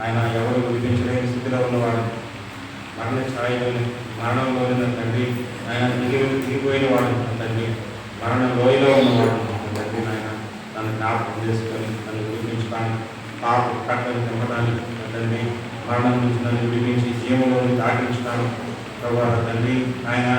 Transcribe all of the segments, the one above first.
ఆయన ఎవరు విధించలేని స్థితిలో ఉన్నవాడు, మరణ ఛాయలోని మరణంలోని నా తండ్రి ఆయన దిగిపోయిన వాడు నా తండ్రి, మరణ లోయలో ఉన్నవాడు నా తండ్రి నాయన నన్ను జ్ఞాపకం చేసుకొని నన్ను విడిపించుతాను, పాప కట్టలు తెమ్మడానికి నా తండ్రి మరణం నుంచి నన్ను విడిపించి జీవంలోని దాటించుతాను ప్రభు నా తండ్రి ఆయన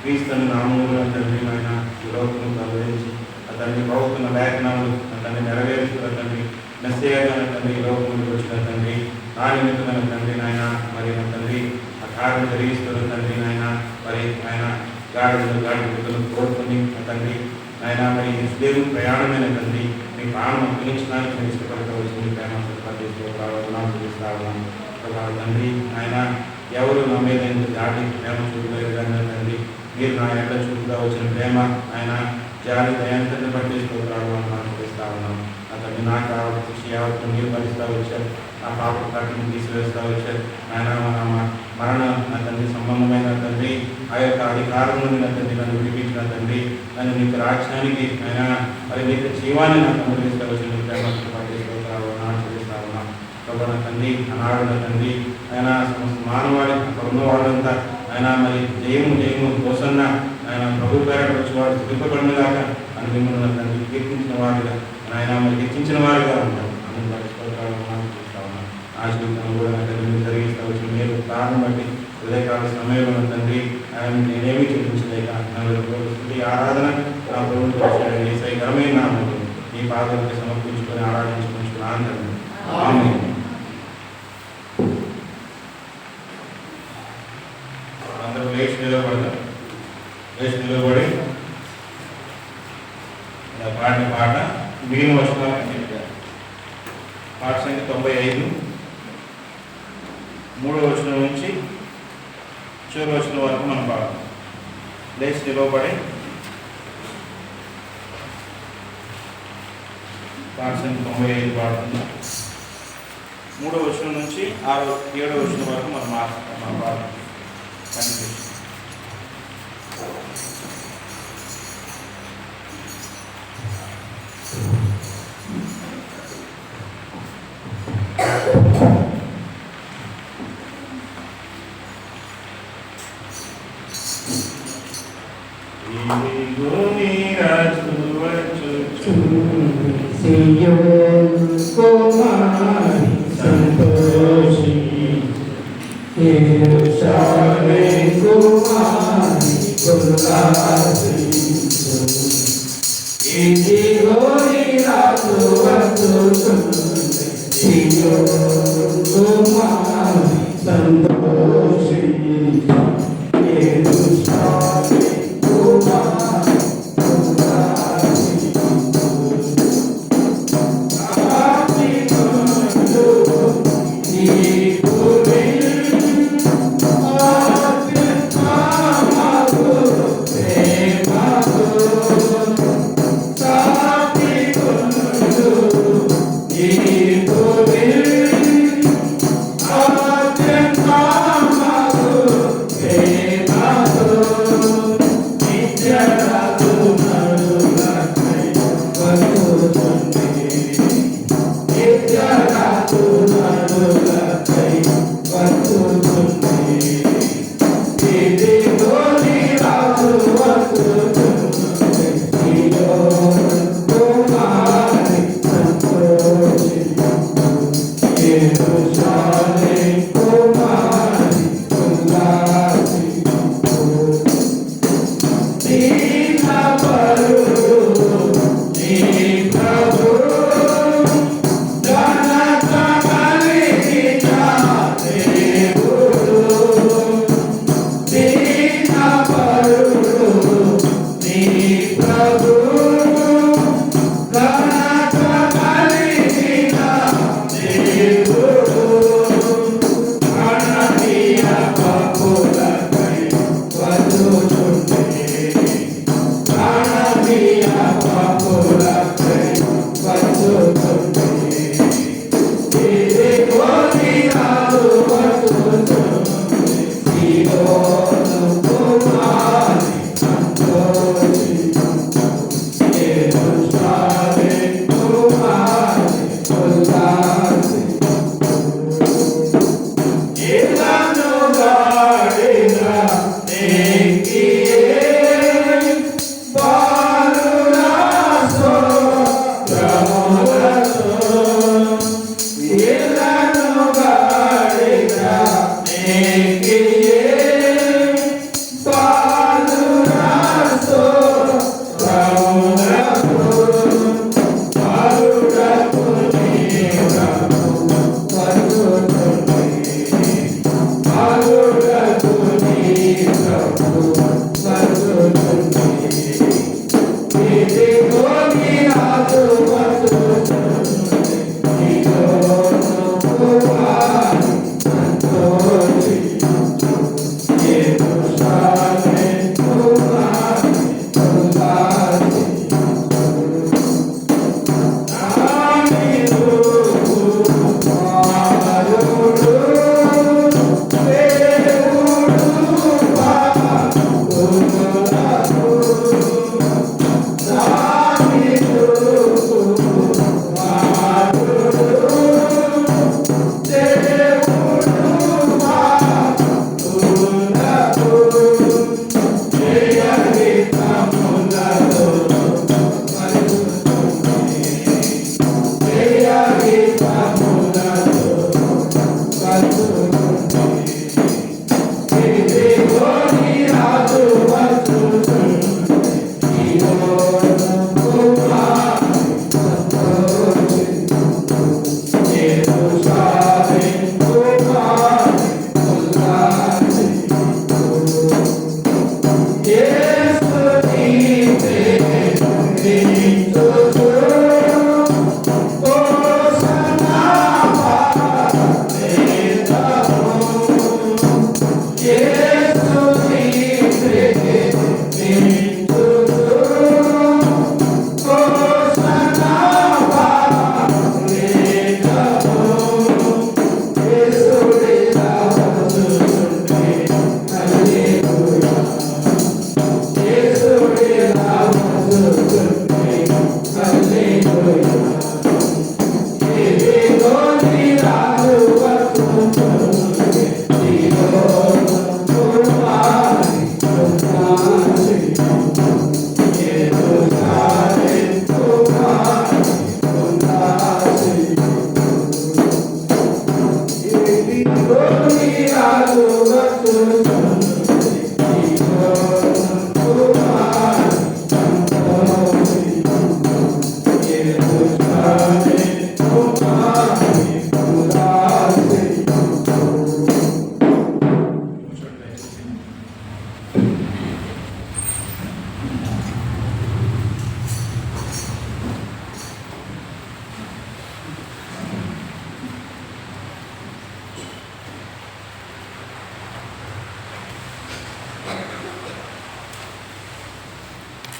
క్రీస్తుని నామములు తండ్రి నాయన ఈ లోకము ప్రవేశించి నా తండ్రి ప్రభుత్వ లేఖనాలు నా తండ్రి నెరవేరుస్తున్న తండ్రి మెస్సేయగా నా తండ్రి ఈ లోకంలోకి వచ్చిన తండ్రి నా నిమిత్తమైన తండ్రి నాయన మరి నా తండ్రి ఆ కార్యం జరిగిస్తున్న తండ్రి నాయన మరి ఆయన గాడిదలు కోరుకొని నా తండ్రి నాయన మరి దేవుని ప్రయాణమైన తండ్రి మీ ప్రాణం అప్పగించడానికి నేను ఇష్టపడవలసింది ప్రేమ చూపిస్తా ఉన్నాను ప్రభావ తండ్రి ఆయన ఎవరు నా మీద ఎంత దాటి ప్రేమ చూపలేదు తండ్రి మీరు నా ఎట్లా చూపుతా వచ్చిన ప్రేమ ఆయన జాలి దయాంతని బట్టి చూపిస్తా ఉన్నాను నా తండ్రి నాకు కావాల్సిన శిక్ష యావత్తు మీరు భరిస్తూ వచ్చారు, నా పాప కట్టును తీసివేస్తూ వచ్చారు ఆయన మరణ నా తండ్రి సంబంధమైన తండ్రి ఆ యొక్క అధికారం నుండి నా తండ్రి నన్ను విడిపించిన తండ్రి నన్ను నీకు రాజ్యానికి ఆయన మరి నీకు జీవాన్ని నాకు అనుభవిస్తూ వచ్చిన ప్రేమ చూపిస్తా ఉన్నాను ప్రభు నా తండ్రి అనాడు నా తండ్రి ఆయన మానవాడి అక్కడ ఉన్నవాళ్ళంతా ఆయన మరి జయము కోసన్న ఆయన ప్రభు పేరట వచ్చేవాడు తిప్పబడినలాగా అని మిమ్మల్ని నా తండ్రి కీర్తించిన వారిగా ఆయన మరి హెచ్చించిన వారిగా ఉంటారు ఆ జీవితంలో కూడా నా తండ్రి జరిగిస్తూ వచ్చిన మీరు కారణం బట్టి హృదయకాల సమయంలో నా తండ్రి ఆయన నేనేమీ చూపించలేక నా స్థుతి ఆరాధన నా ప్రభుత్వ ఏసైకరమైన నామములో ఈ పాదాలకి సమర్పించుకొని ఆరాధించుకుంటున్నాను తండ్రి ఆమేన్. అందరూ లేచి నిలబడి పాడిన పాట మిగిలిన వచనాలు పాట సంఖ్య 95 3వ వచనం నుంచి చివరి వచనం వరకు మనం పాడతాం. లేచి నిలబడి పాట సంఖ్య 95 పాడుతున్నాం. 3వ వచనం నుంచి 7వ వచనం వరకు మనం పాడతాం. కనిపిస్తుంది సంతోషి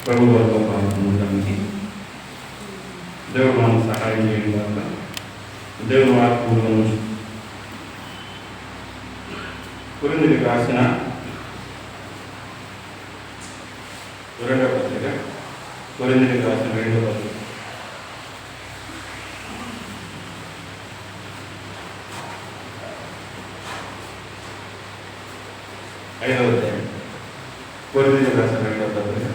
ప్రభు వారితో పాల్గొనడానికి దేవుడు మనకు సహాయం చేయడం వల్ల దేవుడు వాక్యంలో కొరింథీయులకు రాసిన 2వ పత్రిక, కొరింథీయులకు రాసిన 2వ పత్రిక 5వ అధ్యాయం. కొరింథీయులకు రాసిన 2వ పత్రిక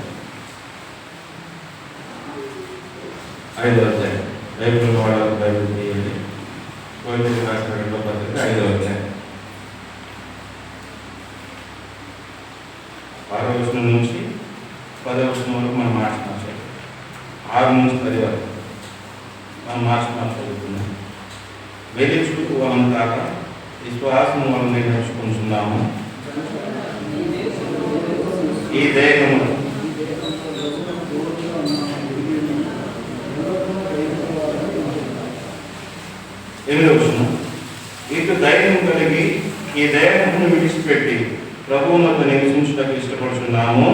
5వ అధ్యాయం. బైబిల్ వాడాలి, బైబిల్ తీయండి. కొరింథీయులకు రాసిన 2వ పత్రిక 5వ అధ్యాయం 6వ వచనం నుంచి 10వ వచనం వరకు మనం మార్చుకోవాలి. 6 నుంచి 10 వరకు మనం మార్చుకోవాలి చదువుతున్నాం. వేరే చూపు వలన కాక విశ్వాసం వలన నేర్చుకుంటున్నాము. ఈ దేహము ఇటు ధైర్యం కలిగి ఈ దేహమును విడిచిపెట్టి ప్రభువునొద్ద నివసించుటకు ఇష్టపడుతున్నాము.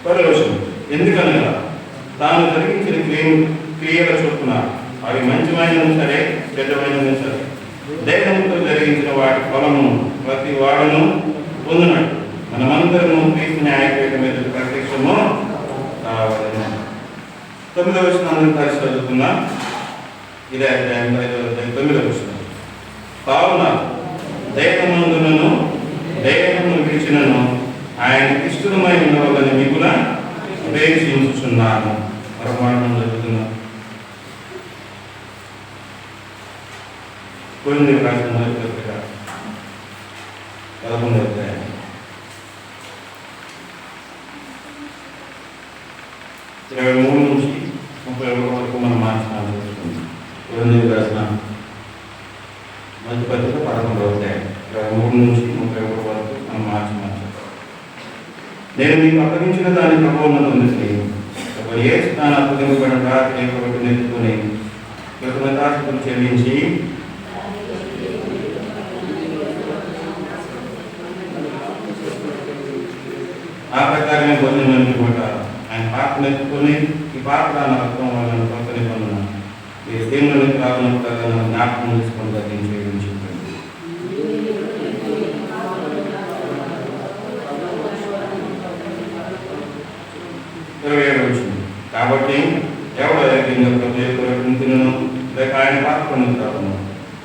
పరలోచన ఎందుకనగా తాను జరిగించిన క్రియల చొప్పున అవి మంచిమైనను సరే చెడ్డమైనను సరే దేహంతో జరిగించిన వాటి ఫలము ప్రతి వాడును పొందినట్టు మనమందరము క్రీస్తు న్యాయపీఠం మీద ప్రత్యక్షము కావాలని. 9వ వచనం కలిసి చదువుతున్నా. ఇదే అధ్యాయం 9వ వచనం. కావున దేహమందునను దేహమును విడిచినను ఆయన ఇష్టమై ఉండవాలని మిగుల అపేక్షించుచున్నాను. ప్రమాణం జరుగుతున్న కొరింథీయులకు రాసిన మొదటి పత్రిక 11వ అధ్యాయం 23 నుంచి 31 వరకు మనం మార్చాలి. కొరింథీయులకు రాసిన మొదటి పత్రిక 11వ అధ్యాయం 23 నుంచి 31 వరకు మనం మార్చాలి. నేను మీకు అప్పగించిన దాని ప్రభావం ఉంది. యేసు తాను అప్పగింపబడిన రాత్రి ఒకటి నెత్తుకుని కృతజ్ఞతాస్తుతులు చెల్లించి ఆ ప్రకారమే భోజనం అనుకుంటారు. ఆయన పాత్రను ఎత్తుకొని ఈ పాత్ర నా రక్తం వాళ్ళని కొత్త నిబంధన మీరు దేవునికి రాకున్నప్పుడు జ్ఞాపకం తీసుకొని తగ్గించేయని చెప్పండి. 27 వచ్చింది. కాబట్టి ఎవడు తినను లేక ఆయన పాత్ర పొందుతాను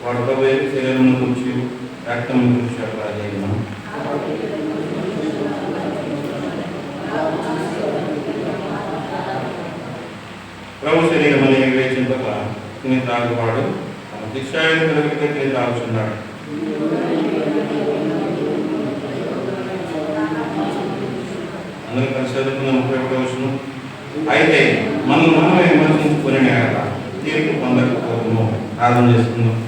వాడు ప్రభు శరీరం గురించి రక్తం గురించి అట్లా చేయను. ప్రభు శరీరం అనే వివేచింపక తిని తాగువాడు శిక్షాయుధ కలిగితే తిని తాగుతున్నాడు. అందరూ కలిసి చదువుకున్న 31వ వచనం. అయితే మనమే విమర్శించుకునే తీర్పు పొందకపోవడము ప్రార్థన చేస్తున్నాం.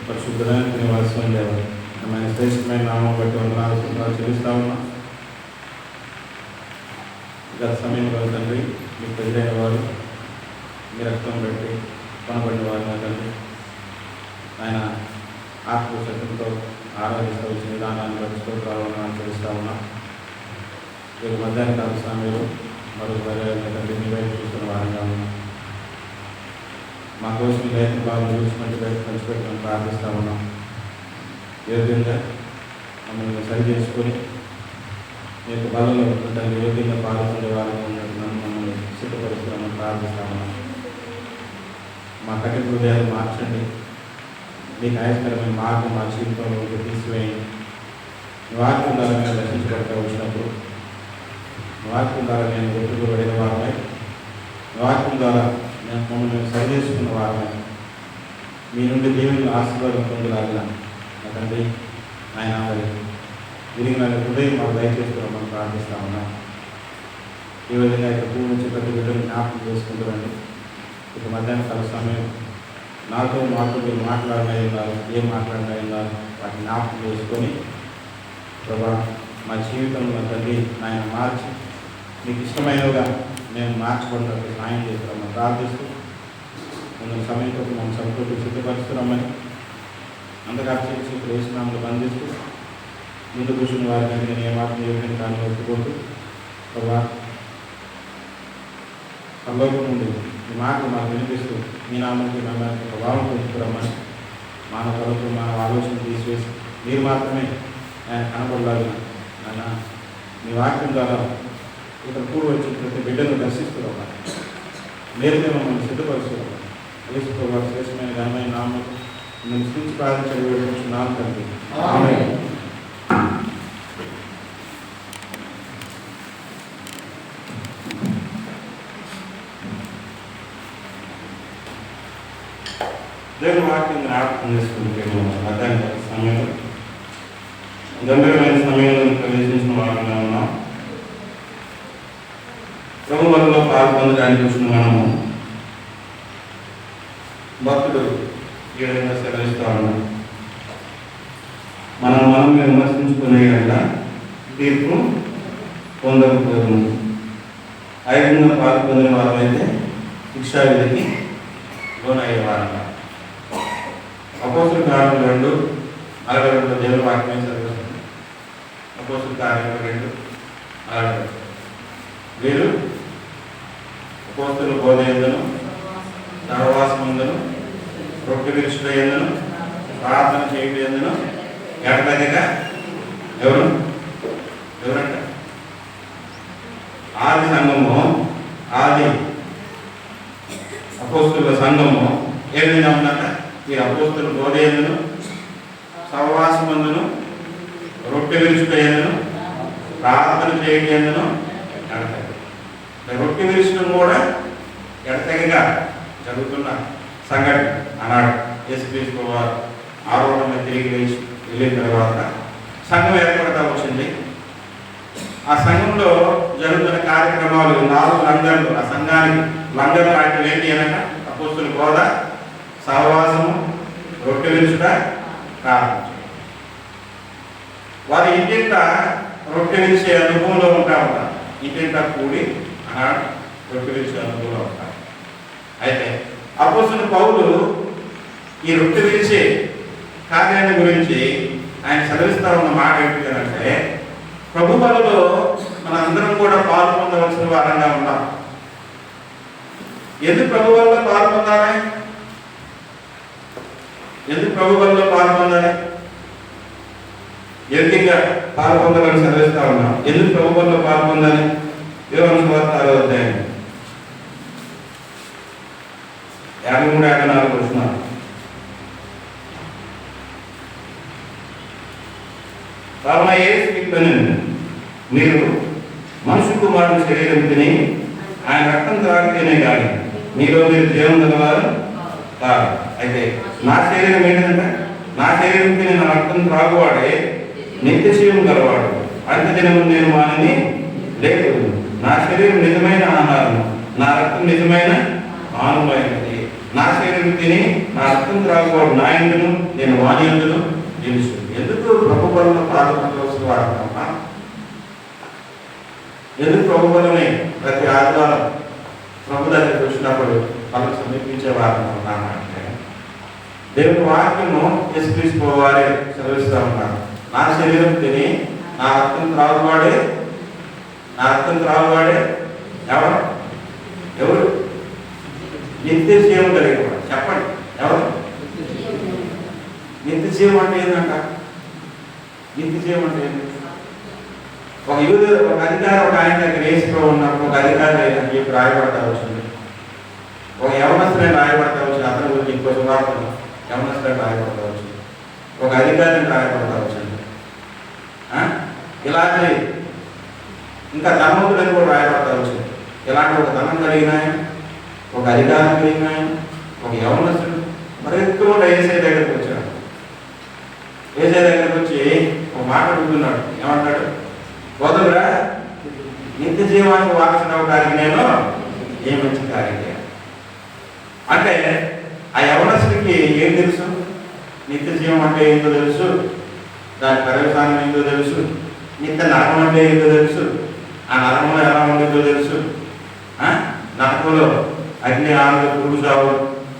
పరిశుద్ధమైన నివాసం లేవాలి మన శ్రేష్టమైన నామం బట్టి వందనాలు చెల్లిస్తా ఉన్నా. గత సమయంలో తండ్రి మీకు పెద్దైన వారు మీ రక్తం పెట్టి కొనబడిన వారు తండ్రి ఆయన ఆత్మశక్తితో ఆరాధిస్తూ వచ్చిన విధానాన్ని బట్టి రావాలని తెలుస్తూ ఉన్నా. రేపు మధ్యాహ్న కాల సమయంలో మరొక తండ్రి మీ వైపు చూస్తున్న వారంగా ఉన్నా. మా కోసం ఈ రైతు బాగా చూసినట్టు రైతు పంచిపెట్టమని ప్రార్థిస్తూ ఉన్నాం. ఏ విధంగా మమ్మల్ని సరి చేసుకొని మీ యొక్క బలంలో తండ్రి ఏ విధంగా పాల్గొనే వారంగా ఉన్నట్టు మమ్మల్ని సిద్ధపరుస్తామని ప్రార్థిస్తూ ఉన్నాం. మా కఠిన హృదయాలు మార్చండి. మీకు ఆయస్కరమైన మార్గం మా జీవితంలో తీసివేయండి. వాక్యం ద్వారా మేము రక్షించబడతా వచ్చినప్పుడు వాక్యం ద్వారా నేను ఒప్పుకోబడిన వారమై వాక్యం ద్వారా నేను మమ్మల్ని సరి చేసుకున్న వారమై మీ నుండి దేవుని ఆశీర్వాదం పొందలాగిన నా తండ్రి ఆయన విరిగిన హృదయం మాకు దయచేస్తున్నామని ప్రార్థిస్తా ఉన్నాం. ఈ విధంగా ఇక్కడ పూర్వ నుంచి ప్రతి బిడ్డలు జ్ఞాపకం చేసుకుంటారండి. ఇక మధ్యాహ్న కాల సమయం నాతో మీరు మాట్లాడినారు, ఏం మాట్లాడినారు వాటిని జ్ఞాపకం చేసుకొని ప్రభా మా జీవితంలో తండ్రి ఆయన మార్చి మీకు ఇష్టమైనవిగా మేము మార్చబడినట్టు సాయం చేస్తున్నామని ప్రార్థిస్తూ కొందరు సమయంతో మనం సంతోషం సిద్ధపరుస్తున్నామని అంతకాక్షి వేసినామని బంధిస్తూ ముందు కూర్చున్న వారికి నేను ఏమాత్రం ఏమైనా దాన్ని ఒప్పుకోతూ ప్రభా పరలోకం నుండి ఈ మాట మాకు వినిపిస్తూ మీ నామానికి నమ్మకానికి ప్రభావం పెంచుకురమ్మని మానవ తరపు మానవ ఆలోచన తీసివేసి మీరు మాత్రమే ఆయన కనపడలాగిన ఆయన మీ వాక్యం ద్వారా ఇక్కడ కూడి వచ్చి ప్రతి బిడ్డను దర్శిస్తున్నాం. నేరుగా మమ్మల్ని సిద్ధపరుస్తున్నాం. యేసు ప్రభువు శ్రేష్టమైన ఘనమైన నామం మిమ్మల్ని స్తుతించి ప్రార్థించున్నాం తండ్రి. ఆమేన్. దేవుని వాక్యం జ్ఞాపకం చేసుకుంటే మధ్యాహ్న సమయంలో గంభీరమైన సమయంలో ప్రవేశించిన వారంగా ఉన్నాం. ప్రభు వల్ల పాల్పొందడానికి వచ్చిన మనము భక్తుడు ఈ విధంగా సెలవిస్తూ ఉన్నాం. మనం విమర్శించుకునే తీర్పు పొందకపోతుంది. ఆ విధంగా పాల్పొందిన వారైతే శిక్షా విధికి లోనయ్యే వారంగా. అపోస్తుల కార్యం 2:42 దేవుని వాక్యం చదువుతుంది. అపోస్తుల కార్యం 2:42 వీరు అపోస్తుల బోధ యందును సహవాసమందును రొట్టె విరుచుట యందును ప్రార్థన చేయుట యందును ఎడతెగక ఎవరంట ఆది సంఘము ఆది అపోస్తుల సంఘము ఏ విధంగా ఉందంట? ఈ అపోస్తుల బోధ యందును సహవాసమందును రొట్టె విరుచుటను ప్రార్థన చేయటను ఎడతెగ. రొట్టె విరుచడం కూడా ఎడతెగగా జరుగుతున్న సంఘటన. ఆనాడు యేసుక్రీస్తు వారు ఆరోహణ తిరిగి వెళ్ళిన తర్వాత సంఘం ఏర్పడతా వచ్చింది. ఆ సంఘంలో జరుగుతున్న కార్యక్రమాలు 4 లంగర్లు. ఆ సంఘానికి లంగర్లు లాంటివి ఏంటి అనక అపోస్తుల బోధ, సహవాసము, రొట్టె విరుచుట, ప్రార్థన. వారి ఇంటింట రొట్టె విరిచే అనుభవంలో ఉంటారు. ఇంటింట కూడి ఆనాడు రొట్టె విరిచే అనుభవంలో ఉంటారు. అయితే అపోస్తుల పౌలు ఈ రొట్టె విరిచే కార్యాన్ని గురించి ఆయన చదివిస్తా ఉన్న మాట ఏంటంటే, ప్రభు బలలో మనందరం కూడా పాలు పొందవలసిన వారంగా ఉన్నాం. ఎందుకు ప్రభు బలలో పాలు పొందాలి? ఎందుకు ప్రభు బలలో పాలు పొందాలి? ఎందుకంగా పాలు పొందాలని చదివిస్తా ఉన్నాం. ఎందుకు ప్రభు బలలో పాలు పొందాలి? యోహాను సువార్త 6వ అధ్యాయం 53-54 వచనాలు. కావున యేసు ఇట్లను, మీరు మనుషు కుమారుని శరీరం తిని ఆయన రక్తం త్రాగితేనే కానీ మీలో మీరు జీవం గలవారు కాదు. అయితే నా శరీరం ఏంటంటే, నా శరీరం తిని నా రక్తం త్రాగువాడే నిత్య జీవం గలవాడు. అంత దినము నేను వానిని లేదు. నా శరీరం నిజమైన ఆహారం, నా రక్తం నిజమైన పానమైనది. నా శరీరం తిని నా రక్తం త్రాగువాడు నా యందును, నేను వాని యందును తెలుసు. ఎందుకు ప్రభు బలలో పాల్గొనవలసిన వాడతామా? ఎందుకు ప్రభు బలని ప్రతి ఆదివారం ప్రభు దగ్గరికి వచ్చినప్పుడు వాళ్ళని సమీపించే వారం ఉన్నామంటే, దేవుని వాక్యము యేసుక్రీస్తు వారే చదివిస్తూ ఉన్నారు. నా శరీరం తిని నా రక్తం త్రాగువాడే, నా రక్తం త్రాగువాడే ఎవరు? నిత్య జీవం కలిగేవాడు. చెప్పండి, ఎవరు? నిత్య జీవం అంటే ఏంటంట? నిత్య జీవం అంటే ఏంటి? ఒక అధికారి ఒక ఆయన దగ్గర వేసుకో ఉన్నప్పుడు ఒక అధికారి అని చెప్పి రాయబడతా వచ్చింది. ఒక యవనస్తుని రాయబడతా వచ్చింది. అతని గురించి ఇంకో సువార్తలు యవనస్తుని రాయబడతా వచ్చింది. ఒక అధికారిని రాయబడతా వచ్చింది. ఇలాంటి ఇంకా ధనవంతులని కూడా రాయబడతా వచ్చింది. ఇలాంటి ఒక ధనం కలిగిన ఆయన, ఒక అధికారం కలిగిన ఆయన, ఒక యవనస్తుడు మరి ఎక్కువ ఏసై దగ్గరికి వచ్చాడు. ఏసై దగ్గరికి వచ్చి ఒక మాట అడుగుతున్నాడు. ఏమంటాడు? వదలురా, నిత్య జీవానికి వారసుని అవడానికి నేను ఏ మంచి కార్యం చేయాలి అంటే, ఆ యవనస్తుడికి ఏం తెలుసు? నిత్య జీవం అంటే ఏంటో తెలుసు, దాని పర్యవసానం ఏంటో తెలుసు, నిత్య నరకం అంటే ఏంటో తెలుసు, ఆ నరకంలో ఎలా ఉండేదో తెలుసు, నరకంలో అగ్ని ఆమె పురుగు సాగు,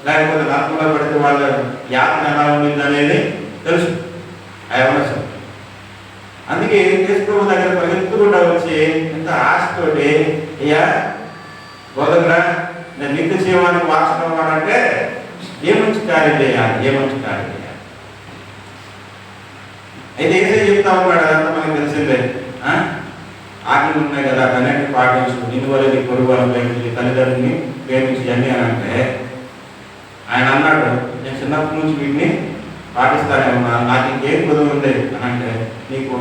లేకపోతే నరకంలో పడితే వాళ్ళ యాత్ర ఎలా ఉండింది అనేది తెలుసు ఆ యవనస్తుడు. అందుకే యేసు దగ్గర పరిగెత్తుకుంటూ వచ్చి ఎంత ఆశతోటి, అయ్యా బోధకుడా, నేను నిత్య జీవానికి వారసుని అవ్వాలంటే ఏ మంచి కార్యం చేయాలి, ఏ మంచి కార్యం చేయాలి? అయితే ఏదో చెప్తా ఉన్నాడు, అదంతా మనకు తెలిసిందే. ఆజ్ఞలు ఉన్నాయి కదా, అన్నింటినీ పాటించు, నిన్ను వల్ల నీ పొరుగు వాళ్ళని ప్రేమించి, తల్లిదండ్రులని ప్రేమించి అన్నీ అని అంటే, ఆయన అన్నాడు, నేను చిన్నప్పటి నుంచి వీటిని పాటిస్తానేమన్నా, నాకు ఇంకేం కుదురు ఉంది అని అంటే, నీకు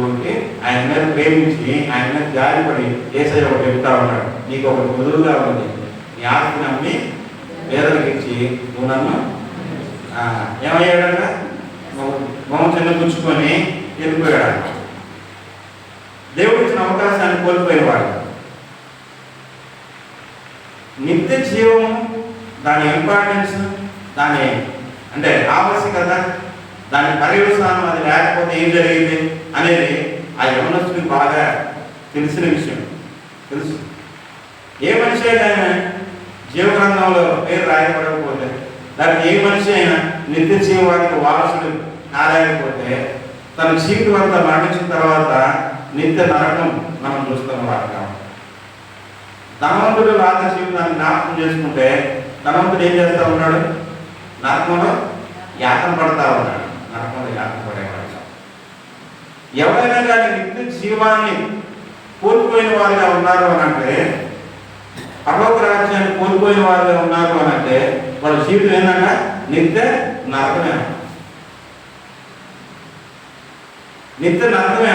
ఆయన మీద ప్రేమించి ఆయన మీద జారిపడి యేసయ్య ఒకటి చెప్తా ఉన్నాడు, నీకు ఒకటి కుదురుగా ఉంది, నీ ఆస్తి నమ్మి పేదలకు ఇచ్చి నువ్వు నన్ను ఏమయ్యాడంట, మొహం చిన్న పుచ్చుకొని వెళ్ళిపోయాడు. దేవుడు ఇచ్చిన అవకాశాన్ని కోల్పోయేవాడు. నిత్య జీవము, దాని ఇంపార్టెన్స్, దాని అంటే ఆవశ్యకత, దాని పర్యవసానం అది లేకపోతే ఏం జరిగింది అనేది ఆ యవనస్తుడికి బాగా తెలిసిన విషయం. తెలుసు, ఏ మనిషి అయినా జీవగ్రంథంలో పేరు రాయబడకపోతే, దానికి ఏ మనిషి అయినా నిత్య జీవానికి వారసుడు కాలేకపోతే, తన జీవితం అంతా మరణించిన తర్వాత నిత్య నరకం మనం చూస్తున్న వాడు. ధనవంతుడు రాత జీవితాన్ని జ్ఞాపకం చేసుకుంటే, ధనవంతుడు ఏం చేస్తూ ఉన్నాడు? నరకంలో యాతన పడతా ఉన్నాడు. నరకంలో యాతన పడేవాడు. ఎవరైనా కానీ నిత్య జీవాన్ని కోల్పోయిన వారుగా ఉన్నారు అని అంటే, పరలోక రాజ్యాన్ని కోల్పోయిన వారుగా ఉన్నారు అని అంటే, వాళ్ళ జీవితం ఏంటంటే నిత్య నరకమే. నిత్య అర్థమే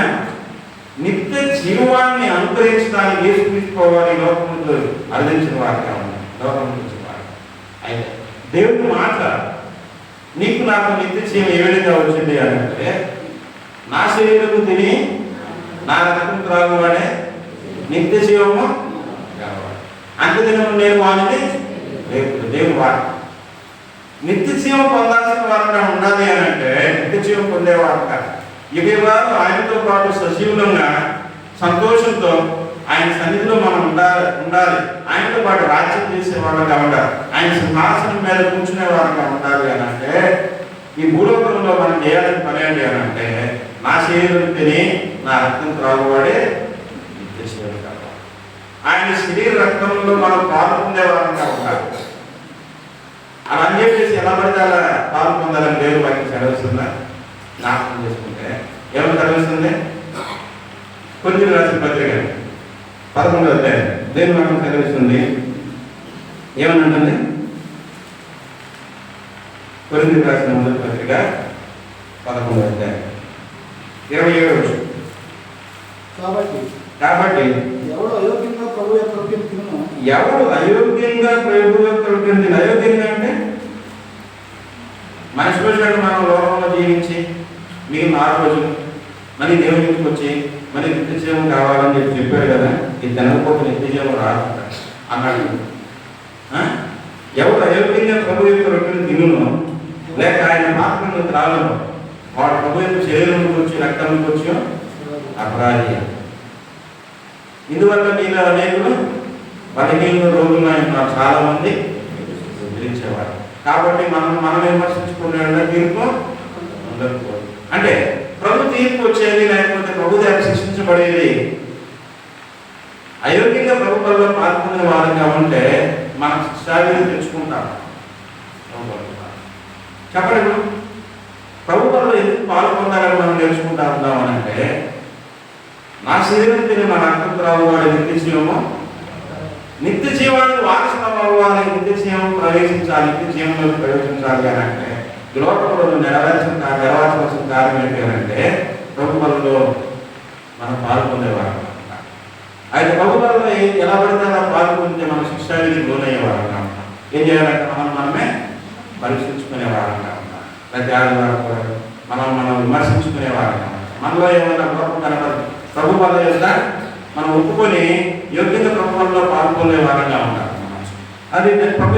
నిత్య జీవాన్ని అనుగ్రహించడానికి యేసుక్రీస్తు లోకముతో అందించిన వారిగా ఉన్నారు. లోకం నుంచి వారు అయితే దేవుడి మాట నీకు నాకు నిత్య జీవం ఏ విధంగా వచ్చింది అంటే నా శరీరము తిని నా రక్తం త్రాగువాడే నిత్య జీవము కావాలి. అంత దినము నేను వాడిని దేవుడు వాడు నిత్య జీవం పొందాల్సిన వారుగా ఉండాలి అని అంటే నిత్య జీవం పొందేవారు కాదు. ఇవి వారు ఆయనతో పాటు సజీవులంగా సంతోషంతో ఆయన సన్నిధిలో మనం ఉండాలి. ఆయనతో పాటు రాజ్యం చేసే వాళ్ళగా ఉండాలి. ఆయన సింహాసనం మీద కూర్చునే వాళ్ళగా ఉండాలి అని అంటే ఈ భూలోకంలో మనం చేయాల్సిన పని ఏంటి అని అంటే నా శరీరం తిని నా రక్తం త్రాగువాడే నిత్య జీవం కావాలి. ఆయన శరీర రక్తంలో మనం పాలు పొందే వాళ్ళగా ఉండాలి. అలా అని చెప్పేసి ఎలా పడితే అలా పాలు పొందాలని దేవుడు వారికి చదివిస్తుందా? జ్ఞాపకం చేసుకుంటే ఏమని చదివిస్తుంది? కొరింథీయులకు రాసిన పత్రిక 11వ అధ్యాయం దేవుని వాక్యం చదివిస్తుంది. ఏమనంటుంది? కొరింథీయులకు రాసిన మొదటి పత్రిక 11వ అధ్యాయం 27వ వచనం. కాబట్టి ఎవడు అయోగ్యంగా ప్రభు యొక్క రొట్టెను తినును, అయోగ్యంగా అంటే మనిషి రోజులను మనం లోకంలో జీవించి మిగిలిన 6 రోజులు మళ్ళీ దేవుని ఇంటికి వచ్చి మరి నిత్య జీవం కావాలని చెప్పాడు కదా. ఇది తినకపోతే నిత్య జీవం రాదు అన్నాడు. ఎవరు అయోగ్యంగా ప్రభు యొక్క రొట్టెను తినును లేక ఆయన మాత్రం త్రాగను వాడు ప్రభు యొక్క శరీరం వచ్చి రక్తం వచ్చి అపరాధి. ఇందువల్ల మీలో అనేకులు బలహీన రోగులు చాలా మంది ఉద్ధరించేవారు. కాబట్టి మనం విమర్శించుకునే తీర్పు ఉండకపోదు. అంటే ప్రభు తీర్పు వచ్చేది లేకపోతే ప్రభు దగ్గర శిక్షించబడేది అయోగ్యంగా ప్రభు వల్ల పాల్గొనే వారంగా ఉంటే మనం శిక్షావిధి తెచ్చుకుంటాం. చెప్పండి, ప్రభు వల్ల ఎందుకు పాల్గొందాలని మనం నేర్చుకుంటా ఉంటామని అంటే నా శరీరం తిని నా రక్తం త్రాగువాడు నిత్య జీవము, నిత్య జీవాన్ని వారసులం అవ్వాలి, నిత్య జీవం ప్రవేశించాలి, నిత్య జీవంలో ప్రవేశించాలి అని అంటే లోకంలో నెరవేర్చాల్సిన కార్యం ఏంటి అని అంటే ప్రభు వలలో మనం పాల్గొనేవారు. అయితే ప్రభు వలలో ఎలా పడితే అలా పాల్గొంటే మన శిక్షావిధికి లోనయ్యేవారంగా ఉంటాం. ఏం చేయాలంటే మనమే పరీక్షించుకునేవారంగా ఉంటాం. ప్రతి ఆదివారం కూడా మనం విమర్శించుకునేవారంగా ఉంటాం. మనలో ఏమైనా లోపం కనబడి ప్రభు వల్ల యొక్క మనం ఒప్పుకొని యోగ్యంగా ప్రభు వల్ల పాల్గొనే వారంగా ఉంటాం. అది ప్రభు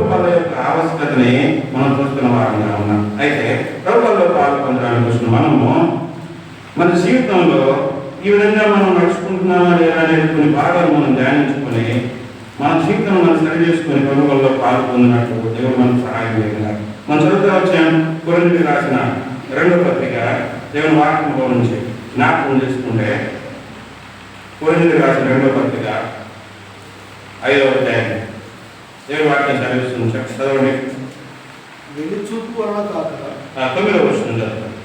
వల్ల యొక్క ఆవశ్యకతని మనం చూస్తున్న వారంగా ఉన్నాం. అయితే ప్రభు వల్ల పాల్గొనడానికి చూసిన మనము మన జీవితంలో ఈ విధంగా మనం నడుచుకుంటున్నామా లేదా అనేది కొన్ని భాగాలు మనం ధ్యానించుకొని మన జీవితం మనం సరి చేసుకుని ప్రభు వల్ల పాల్గొన్నట్టు దేవుడు మనకు సహాయం చేయాలి. మనం చదువుతూ వచ్చాం కొరింథీయులకు రాసిన 2వ పత్రిక దేవుని వాక్యంలో నుంచి జ్ఞాపకం చేసుకుంటే కొరింథీయులకు రాసిన 2వ పత్రిక 5వ అధ్యాయం దేవుని వాక్యం చదివిస్తుంది. చదవండి. వెళ్లి చూపు వలన కాక 9వ వచనం చదవండి.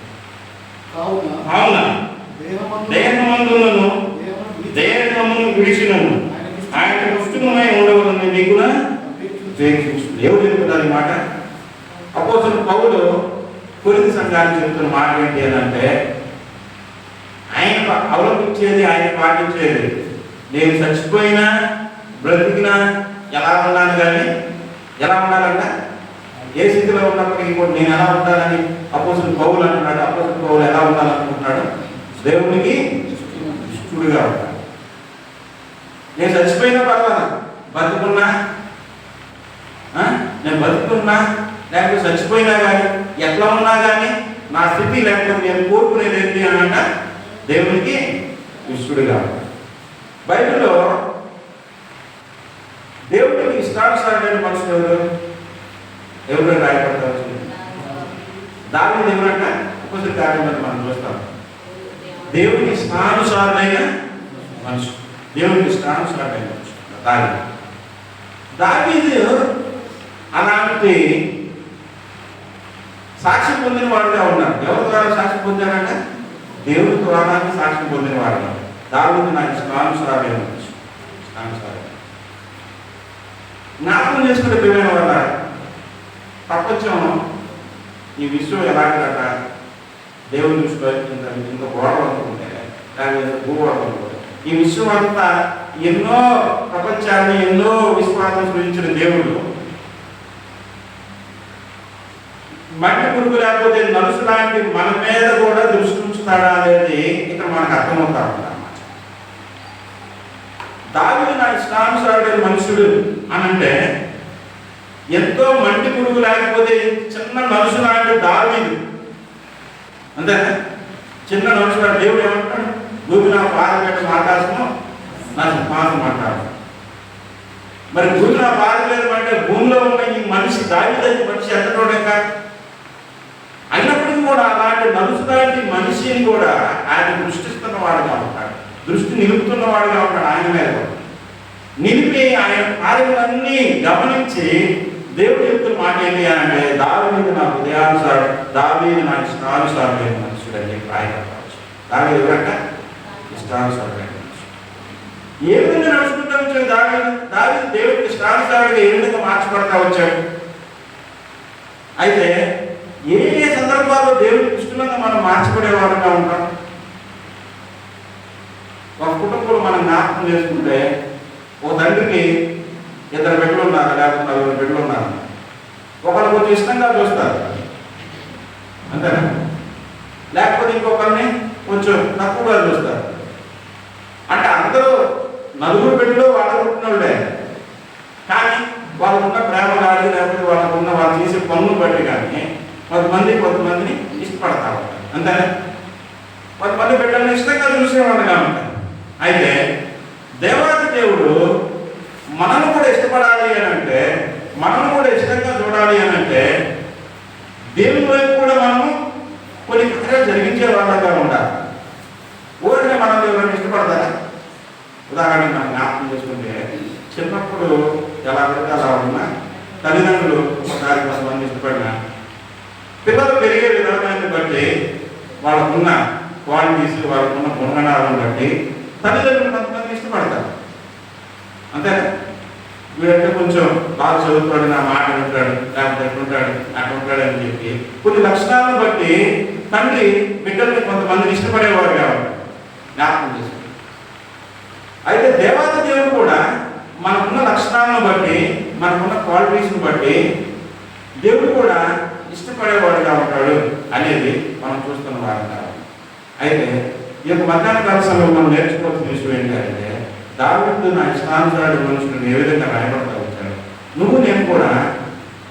కావున దేహమందులను దేహమును విడిచినను ఆయన పుష్టిమై ఉండవలని నీకున అపేక్షించుతుంది. ఎవరు చెప్తున్నారు ఈ మాట? అపోస్తలుడు పౌలు కొరింథీ సంఘానికి చెబుతున్న మాట ఏంటి అని అంటే ఆయన అవలంబించేది, ఆయన పాటించేది. నేను చచ్చిపోయినా బ్రతికినా ఎలా ఉన్నాను కానీ ఎలా ఉండాలంట ఏ స్థితిలో ఉన్నప్పటికీ కూడా నేను ఎలా ఉండాలని అపోస్తలుడు పౌలు అంటున్నాడు. అపోస్తలుడు పౌలు ఎలా ఉండాలనుకుంటున్నాడు? దేవునికి ఇష్టడుగా ఉంటాడు. నేను చచ్చిపోయినా పర్వాలా, బతుకున్నా నేను బతుకున్నా లేకపోతే చచ్చిపోయినా కానీ ఎట్లా ఉన్నా కానీ నా స్థితి లేకపోతే నేను కోరుకునేది ఏంటి అని అంట దేవునికి ఇష్టడుగా ఉంటాడు. బైబిల్లో దేవుడికి ఇష్టానుసారమైన మనుషులు ఎవరు రాయబడతారు? దావీదు ఎవరంట? అపోస్తలుల కార్యములను మనం చూస్తాం. దేవునికి ఇష్టానుసారమైన మనుషులు, దేవునికి ఇష్టానుసారమైన మనుషులు దావీదు అలాంటి సాక్ష్యం పొందిన వాడుగా ఉన్నాడు. ఎవరి ద్వారా సాక్ష్యం పొందాడంటే దేవుని ద్వారా సాక్ష్యం పొందిన వాడుగా. దావీదు నాకు ఇష్టానుసారమైన మనుషులు, ఇష్టానుసారమైన జ్ఞాపకం చేసుకుంటే ప్రియమైన వాళ్ళ ప్రపంచం ఈ విశ్వం ఎలాంటిదట? దేవుని దృష్టిలో ఇంత గోడలు అనుకుంటే దాని మీద భూగోళం అనుకుంటే ఈ విషయం అంతా ఎన్నో ప్రపంచాన్ని ఎన్నో విశ్వాసం సృష్టించిన దేవుడు మట్టి పురుగు లేకపోతే నలుసు లాంటి మన మీద కూడా దృష్టి ఉంచుతాడా అనేది ఇక్కడ మనకు అర్థమవుతా ఉంటాం. దావీదు నా ఇష్టానుసారుడైన మనుషుడు అని అంటే ఎంతో మంటి పురుగు లేకపోతే చిన్న నలుసు లాంటి దావీదు అంతే. చిన్న నలుసు లాంటి దేవుడు ఏమంటాడు? భూమి నా పాదపీఠం ఆకాశము నా సింహాసనం అంటాడు. మరి భూమి నా పాదపీఠం అంటే భూమిలో ఉన్న ఈ మనిషి దావీదు మనిషి ఎంతటోడేక అయినప్పటికీ కూడా అలాంటి నలుసు లాంటి మనిషిని కూడా ఆయన దృష్టిస్తున్న వాడుగా ఉంటాడు, దృష్టి నిలుపుతున్న వాడుగా ఉంటాడు. ఆయన మీద నిలిపి ఆయన కార్యములన్నీ గమనించి దేవుడు చెప్తున్న మాట ఏంటి అంటే దావీదు నా హృదయానుసారు, దావీదు నా ఇష్టానుసారుడైన మనుషుడు అని చెప్పి ఆయన చెప్పవచ్చు. దావీదు ఎవరంట? ఇష్టానుసారుడైన మనుషుడు. ఏ విధంగా నడుచుకుంటూ వచ్చాడు దావీదు? దావీదు దేవుడికి ఇష్టానుసారుడిగా ఏ విధంగా మార్చబడతా వచ్చాడు? అయితే ఏ ఏ సందర్భాల్లో దేవుడికి ఇష్టంగా మనం మార్చబడే వారంగా ఉంటాం? ఒక కుటుంబంలో మనం జ్ఞాపకం చేసుకుంటే ఒక తండ్రికి 2 బిడ్డలు ఉన్నారు, లేకపోతే 4 బిడ్డలు ఉన్నారు. ఒకరు కొంచెం ఇష్టంగా చూస్తారు అంతేనా? లేకపోతే ఇంకొకరిని కొంచెం తక్కువగా చూస్తారు. అంటే అందరూ 4 బిడ్డలు వాళ్ళకు పుట్టినోళ్ళే, కానీ వాళ్ళకున్న ప్రేమ కానీ లేకపోతే వాళ్ళకున్న వాళ్ళు చేసే పనులు బట్టి కానీ కొంతమందిని ఇష్టపడతా ఉంటారు అంతేనా? కొంతమంది బిడ్డల్ని ఇష్టంగా చూసేవాళ్ళుగా ఉంటారు. అయితే దేవాది దేవుడు మనల్ని కూడా ఇష్టపడాలి అని అంటే, మనల్ని కూడా ఇష్టంగా చూడాలి అని అంటే దేవుని వైపు కూడా మనము కొన్ని కార్యాలు జరిగించే వాళ్ళగా ఉండాలి. ఊరికే మనం ఎవరైనా ఇష్టపడతారా? ఉదాహరణకి మనం జ్ఞాపకం చేసుకుంటే చిన్నప్పుడు ఎలా పడితే అలా ఉన్నా తల్లిదండ్రులు ఒకసారి కొంతమంది ఇష్టపడిన పిల్లలు పెరిగే విధానాన్ని బట్టి వాళ్ళకున్న క్వాలిటీస్ వాళ్ళకున్న గుణగణాలను బట్టి తల్లిదండ్రులు కొంతమంది ఇష్టపడతారు అంతే. వీడంటే కొంచెం బాగా చదువుతాడు, నా మాట వింటాడు, లేకపోతే ఎట్లుంటాడు అట్లుంటాడు అని చెప్పి కొన్ని లక్షణాలను బట్టి తండ్రి బిడ్డల్ని కొంతమందిని ఇష్టపడేవారు కాబట్టి జ్ఞాపకం చేసుకుంటారు. అయితే దేవాది దేవుడు కూడా మనకున్న లక్షణాలను బట్టి మనకున్న క్వాలిటీస్ని బట్టి దేవుడు కూడా ఇష్టపడేవాడుగా ఉంటాడు అనేది మనం చూస్తున్న వారు కాదు. అయితే ఈ యొక్క మధ్యాహ్న కాల సమయంలో మనం నేర్చుకోవాల్సిన విషయం ఏంటంటే దావీదు నా ఇష్టానుసారుడు మనుషులను ఏ విధంగా రాయబడతా వచ్చాడు. నువ్వు నేను కూడా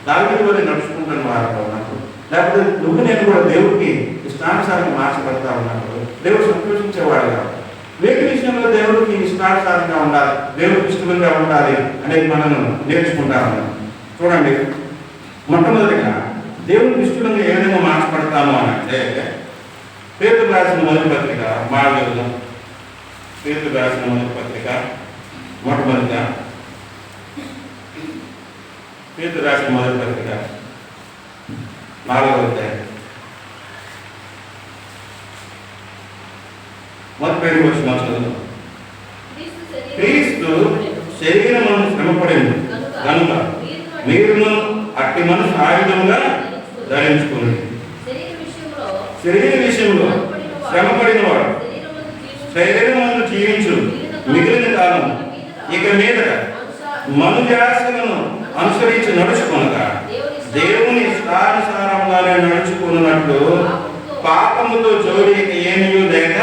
దావీదు వల్ల నడుచుకుంటున్న వారితో ఉన్నప్పుడు, లేకపోతే నువ్వు నేను కూడా దేవుడికి ఇష్టానుసారంగా మార్చబడతా ఉన్నప్పుడు దేవుడు సంతోషించేవాడు కాదు. వేటి విషయంలో దేవుడికి ఇష్టానుసారంగా ఉండాలి, దేవుడికి ఇష్టంగా ఉండాలి అనేది మనం నేర్చుకుంటా ఉన్నాం. చూడండి, మొట్టమొదటిగా దేవుడికి ఇష్టంగా ఏ విధంగా మార్చబడతాము అని అంటే పేతురు రాసిన మొదటి పత్రిక మాడగలుగుతాం. పేతురు రాసిన మొదటి పత్రిక మొట్టమొదటిగా పేతురు రాసిన మొదటి పత్రిక 4వ అధ్యాయం మొదటి 7 వచనం చదువుతాం. క్రీస్తు శరీరమును శ్రమపడింది కనుక మీరును అట్టి మనసు ఆయుధంగా ధరించుకుని శరీర విషయంలో శ్రమపడిన వాడు శరీరమును జీవించు మిగిలిన కాలం ఇక మీద మనుజాసలను అనుసరించి నడుచుకొనగా దేవుని ఇష్టానుసారంగానే నడుచుకున్నట్లు పాపముతో జోడి ఇక ఏమీ లేక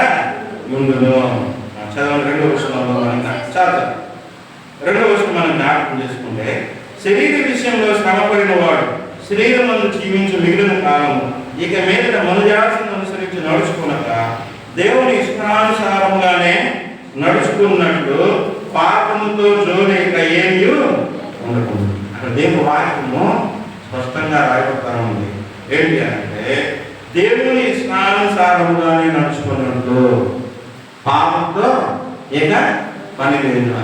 ఉండును. చదవండి 2వ వచనంలో మనం చాలా 2వ వచనం మనం జ్ఞాపకం చేసుకుంటే శరీర విషయంలో శ్రమపడిన వాడు శరీరమును జీవించు మిగిలిన కాలము ఇక మీద మనుజాసను అనుసరించి నడుచుకునక దేవుని ఇష్టానుసారంగానే నడుచుకున్నట్లు పాపముతో జోడి ఇక ఏమీ ఉండకూడదు. అక్కడ దేవుని వాక్యము స్పష్టంగా రాయబడతా ఉంది. ఏంటి అంటే దేవుని ఇష్టానుసారంగానే నడుచుకున్నట్లు పాపంతో ఇక పని లేదు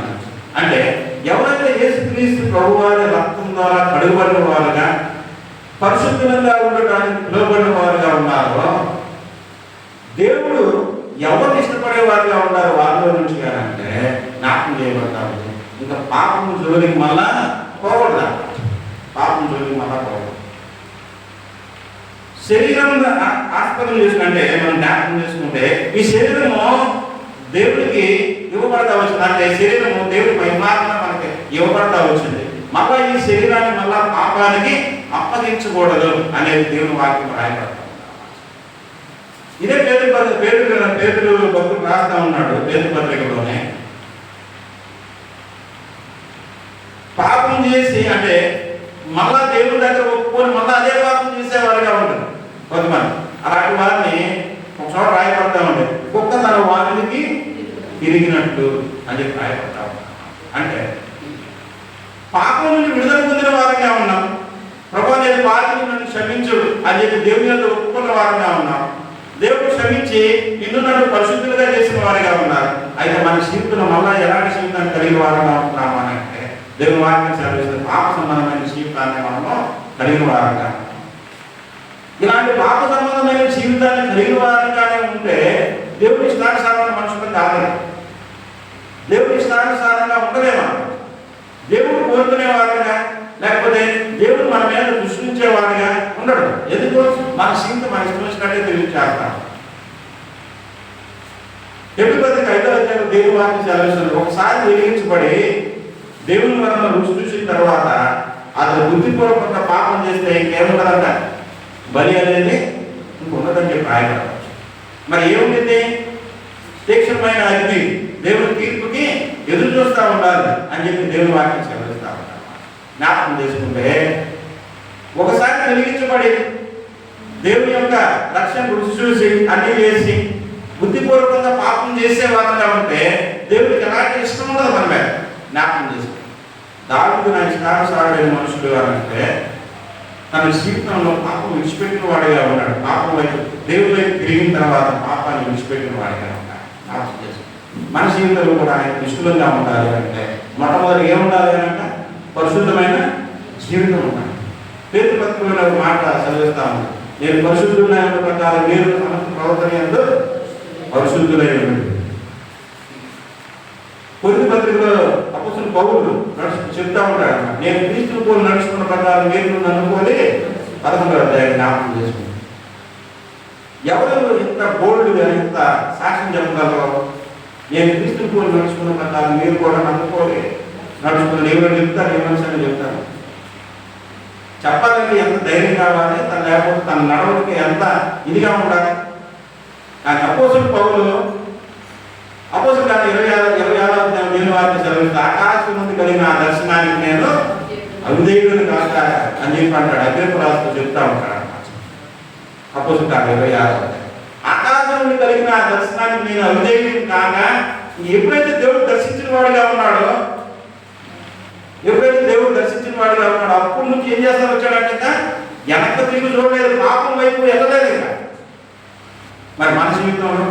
అంటే ఎవరైతే యేసుక్రీస్తు ప్రభువారి రక్తం ద్వారా కడుగుబడిన వారుగా పరిశుద్ధంగా ఉండటానికి పిలువబడిన వారుగా ఉన్నారో దేవుడు ఎవరిని ఇష్టపడే వారుగా ఉన్నారు వారిలో నుంచి అంటే జ్ఞాపకం చేయబడతారు. ఇంకా పాపం జోలికి మళ్ళా పోకూడదు, పాపం జోలికి మళ్ళా పోకూడదు. శరీరం ఆ ఆస్పదం చేసుకుంటే మనం జ్ఞాపకం చేసుకుంటే ఈ శరీరము దేవుడికి ఇవ్వబడతా వచ్చింది. అంటే శరీరము దేవుడి మహిమాత్మ మనకి ఇవ్వబడతా వచ్చింది. మళ్ళా ఈ శరీరాన్ని మళ్ళా పాపానికి అప్పగించకూడదు అనేది దేవుని వాక్యం రాయబడతాం. ఇదే పేతురు భక్తుడు రాస్తా ఉన్నాడు పేతురు పత్రికలోనే. పాపం చేసి అంటే మళ్ళా దేవుడి దగ్గర ఒప్పుకొని మళ్ళీ అదే పాపం చేసేవారుగా ఉంటారు కొంతమంది. అలాంటి వారిని ఒక చోట రాయబడతా ఉండే కుక్క తన వారికి తిరిగినట్టు అని చెప్పి రాయబడతా ఉంటాం. అంటే పాపం నుండి విడుదల పొందిన వారిగా ఉన్నాం. ప్రభు నేను పాపం నన్ను క్షమించు అని చెప్పి దేవుని యొక్క ఒప్పుకున్న వారిగా ఉన్నాం. దేవుడు క్షమించి నిన్ను నన్ను పరిశుద్ధులుగా చేసిన వారిగా ఉన్నారు. అయితే మన జీవితంలో మళ్ళా ఎలాంటి జీవితాన్ని కలిగిన వారిగా ఉంటున్నాము అని అంటే దేవుని వాక్యం సెలవిస్తుంది పాప సంబంధమైన జీవితాన్ని మనము కలిగిన వారంగా. ఇలాంటి పాప సంబంధమైన జీవితాన్ని కలిగిన వారంగానే ఉంటే దేవుని ఇష్టానుసారమైన మనుషులు కాదు. దేవుని ఇష్టానుసారంగా ఉండలేమా? దేవుడు కోరుకునేవారుగా లేకపోతే దేవుడు మన మీద దృష్టించేవారుగా ఉండడు. ఎందుకు? మన జీవితం మన ఇష్టం వచ్చినట్టే తెలియచేస్తాం. ఎప్పుడు 5వ అధ్యాయంలో దేవుని వాక్యం సెలవిస్తుంది ఒకసారి వెలిగించబడి దేవుని వలన రుచి చూసిన తర్వాత అతను బుద్ధిపూర్వకంగా పాపం చేస్తే ఇంకేముండదంట బలి అనేది ఇంకొన్నదని చెప్పి రాయబడతాం. మరి ఏముంటుంది? తీక్షణమైన అగ్ని దేవుని తీర్పుకి ఎదురు చూస్తూ ఉండాలి అని చెప్పి దేవుని వాక్యం సెలవిస్తూ ఉంటారు. జ్ఞాపకం చేసుకుంటే ఒకసారి వెలిగించబడి దేవుని యొక్క రక్షణ రుచి చూసి అన్ని చేసి బుద్ధిపూర్వకంగా పాపం చేసే వారంగా ఉంటే దేవుడికి ఎలాంటి ఇష్టం ఉండదు మన మీద. జ్ఞాపకం చేసుకుంటే దావీదు నా ఇష్టానుసారుడైన మనుషుడు అంటే తన జీవితంలో పాపం విడిచిపెట్టిన వాడిగా ఉన్నాడు. పాపం వైపు దేవుడి వైపు తిరిగిన తర్వాత పాపాన్ని విడిచిపెట్టిన వాడిగా ఉన్నాడు. జ్ఞాపకం చేసుకుంటే మన జీవితంలో కూడా ఆయన నిష్ఠులంగా ఉండాలి అంటే మొట్టమొదటి ఏముండాలి అంటే పరిశుద్ధమైన జీవితం ఉండాలి. పేతురు పత్రికలో ఒక మాట చదివిస్తాము నేను పరిశుద్ధులైన ప్రకారం మీరు సమస్త ప్రవర్తన యందు పరిశుద్ధులై ఉండండి. కొరింథీ పత్రికలో అపోస్తలుడు పౌలు చెప్తా ఉంటాడు నేను క్రీస్తు పోలి నడుచుకున్న ప్రకారం మీరు నన్ను పోలి 11వ అధ్యాయం జ్ఞాపకం చేసుకుంటాం. ఎవరు ఇంత బోల్డ్గా ఇంత సాక్ష్యం చెప్పగలరో నేను క్రీస్తు పోలి నడుచుకున్న ప్రకారం మీరు కూడా నన్ను పోలి నడుచుకున్న ఎవరు చెప్తారు ఏ మనిషి చెప్తారు. చెప్పాలంటే ఎంత ధైర్యం కావాలి, లేకపోతే తన నడవడికి ఎంత ఇదిగా ఉండాలి. కానీ అపోస్తలుడు పౌలు అపోస్తలుడు 26వ దేవుని వాక్యం సెలవిస్తే ఆకాశం నుండి కలిగిన ఆ దర్శనానికి నేను అవిధేయుడిని కాక అని చెప్పి అంటాడు. అగ్రిప్ప రాస్తూ చెప్తా ఉంటాడు అపోస్తలుడు 26వ ఆకాశం నుండి కలిగిన ఆ దర్శనానికి నేను అవిధేయుడిని కాక ఎప్పుడైతే దేవుడు దర్శించిన వాడిగా ఉన్నాడో అప్పటి నుంచి ఏం చేస్తా వచ్చాడంటే వెనక్కి తిరిగి చూడలేదు, పాపం వైపు వెళ్ళలేదు. ఇక మరి మన జీవితంలో